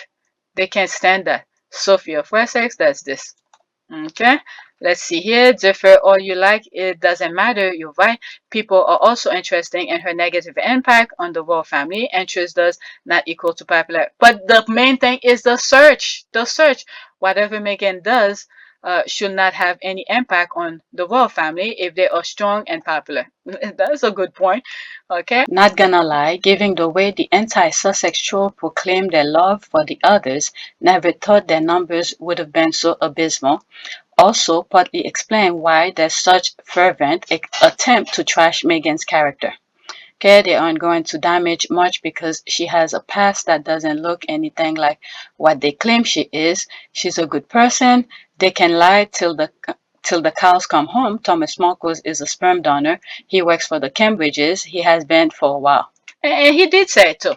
They can't stand that. Sophie of Wessex, that's this. Okay, let's see here. Differ all you like, it doesn't matter. You're right. People are also interested in her negative impact on the royal family. Interest does not equal to popular. But the main thing is the search. The search. Whatever Meghan does should not have any impact on the royal family if they are strong and popular. That's a good point. Okay. Not gonna lie, given the way the anti-Sussex troll proclaimed their love for the others, never thought their numbers would have been so abysmal. also partly explain why there's such fervent attempt to trash Meghan's character. Okay, they aren't going to damage much because she has a past that doesn't look anything like what they claim she is. She's a good person. They can lie till the cows come home. Thomas Markle is a sperm donor. He works for the Cambridges. He has been for a while. And he did say it too.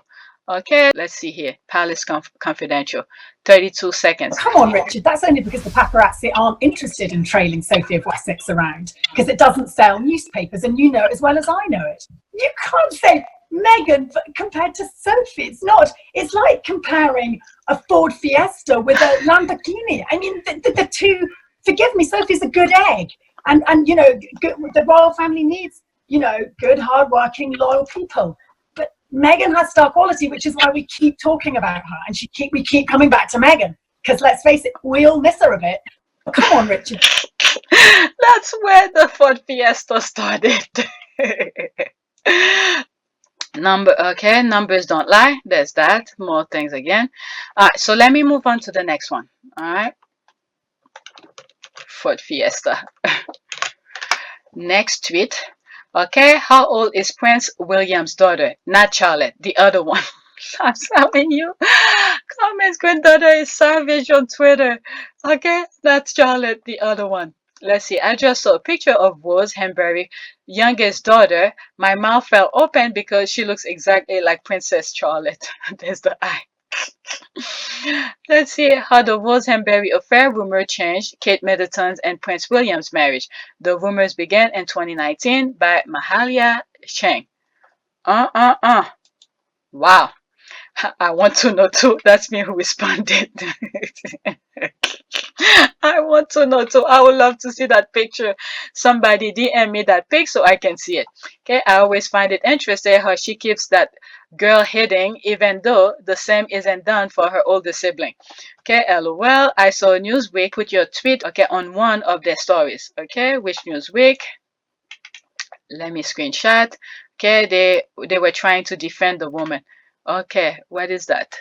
Okay, let's see here. Palace Confidential. 32 seconds. Come on, Richard, that's only because the paparazzi aren't interested in trailing Sophie of Wessex around, because it doesn't sell newspapers, and you know it as well as I know it. You can't say Meghan compared to Sophie. It's not. It's like comparing a Ford Fiesta with a Lamborghini. I mean, the two, forgive me, Sophie's a good egg. And you know, the royal family needs, you know, good, hardworking, loyal people. But Meghan has star quality, which is why we keep talking about her, and we keep coming back to Meghan, because let's face it, we all miss her a bit. Come on, Richard. That's where the Ford Fiesta started. Numbers don't lie. There's that. More things again. All right, so let me move on to the next one. All right. Ford Fiesta. Next tweet. Okay, how old is Prince William's daughter? Not Charlotte, the other one. I'm telling you, Carmen's granddaughter is savage on Twitter. Okay, that's Charlotte, the other one. Let's see, I just saw a picture of Rose Henbury's youngest daughter. My mouth fell open because she looks exactly like Princess Charlotte. There's the eye. Let's see how the Rose Henbury affair rumor changed Kate Middleton's and Prince William's marriage. The rumors began in 2019 by Mahalia Cheng. Wow. I want to know too. That's me who responded. I want to know too. I would love to see that picture. Somebody DM me that pic so I can see it. Okay, I always find it interesting how she keeps that girl hidden even though the same isn't done for her older sibling. Okay, LOL. I saw Newsweek put your tweet, okay, on one of their stories. Okay, which Newsweek? Let me screenshot. Okay, they were trying to defend the woman. Okay, what is that?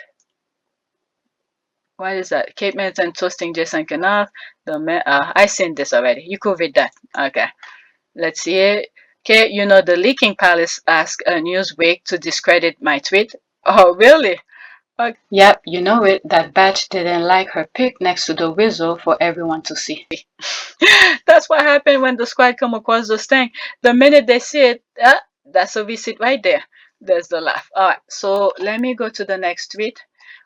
What is that? Kate Middleton toasting Jason Kenneth. I seen this already. You could read that. Okay, let's see it. Okay, you know the Leaking Palace asked Newsweek to discredit my tweet. Oh, really? Okay. Yep, you know it. That batch didn't like her pic next to the whistle for everyone to see. That's what happened when the squad come across those things. The minute they see it, that's a receipt right there. There's the laugh. All right, so let me go to the next tweet.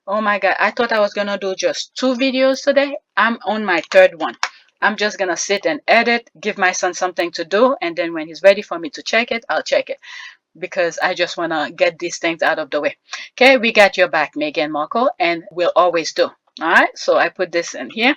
Oh my God, I thought I was gonna do just 2 videos today. I'm on my 3rd one. I'm just gonna sit and edit, give my son something to do, and then when he's ready for me to check it, I'll check it, because I just wanna get these things out of the way. Okay, we got your back, Meghan Markle, and we'll always do. All right, so I put this in here.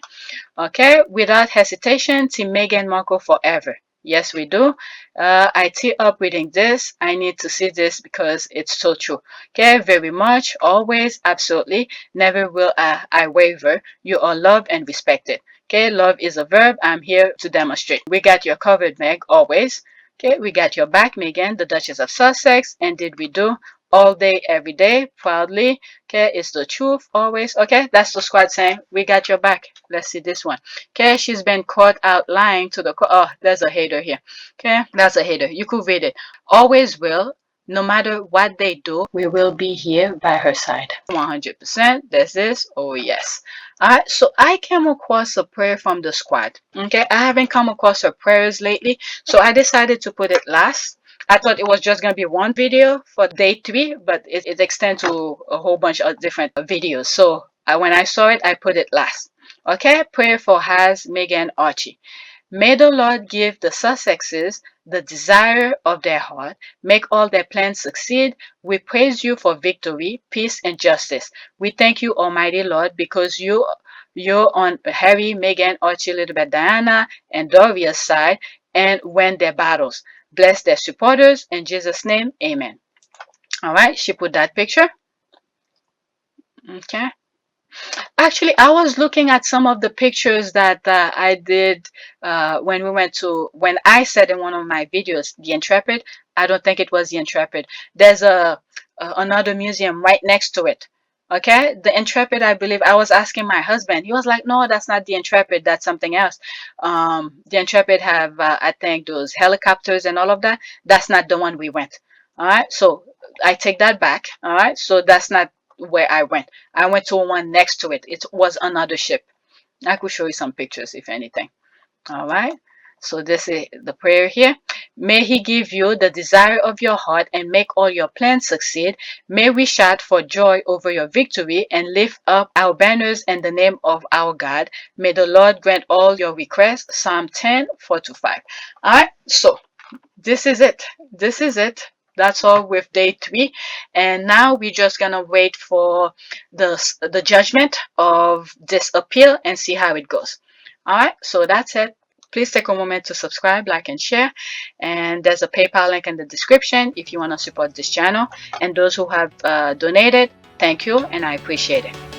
Okay, without hesitation, Team Meghan Markle forever. Yes, we do. I tear up reading this. I need to see this because it's so true. Okay, very much, always, absolutely. Never will I waver. You are loved and respected. Okay, love is a verb. I'm here to demonstrate. We got your covered, Meg, always. Okay, we got your back, Meghan, the Duchess of Sussex. And did we do? All day, every day, proudly. Okay, it's the truth, always. Okay, that's the squad saying, we got your back. Let's see this one. Okay, she's been caught out lying to the court. Oh, there's a hater here. Okay, that's a hater. You could read it. Always will. No matter what they do, we will be here by her side. 100%. There's this. Oh, yes. All right, so I came across a prayer from the squad. Okay, I haven't come across her prayers lately, so I decided to put it last. I thought it was just going to be one video for day 3, but it extends to a whole bunch of different videos. So when I saw it, I put it last. Okay, prayer for Has, Meghan, Archie. May the Lord give the Sussexes the desire of their heart, make all their plans succeed. We praise you for victory, peace, and justice. We thank you, Almighty Lord, because you're on Harry, Meghan, Archie, Elizabeth, Diana, and Doria's side and win their battles. Bless their supporters. In Jesus' name, amen. All right, she put that picture. Okay. Actually, I was looking at some of the pictures that I did when I said in one of my videos, the Intrepid. I don't think it was the Intrepid. There's another museum right next to it. Okay, the Intrepid, I believe, I was asking my husband. He was like, "No, that's not the Intrepid. That's something else." The Intrepid have, I think, those helicopters and all of that. That's not the one we went. All right, so I take that back. All right, so that's not where I went. I went to one next to it. It was another ship. I could show you some pictures if anything. All right. So this is the prayer here. May he give you the desire of your heart and make all your plans succeed. May we shout for joy over your victory and lift up our banners in the name of our God. May the Lord grant all your requests. Psalm 10, 4-5. All right. So this is it. This is it. That's all with day 3. And now we're just going to wait for the judgment of this appeal and see how it goes. All right. So that's it. Please take a moment to subscribe, like, and share. And there's a PayPal link in the description if you want to support this channel. And those who have donated, thank you, and I appreciate it.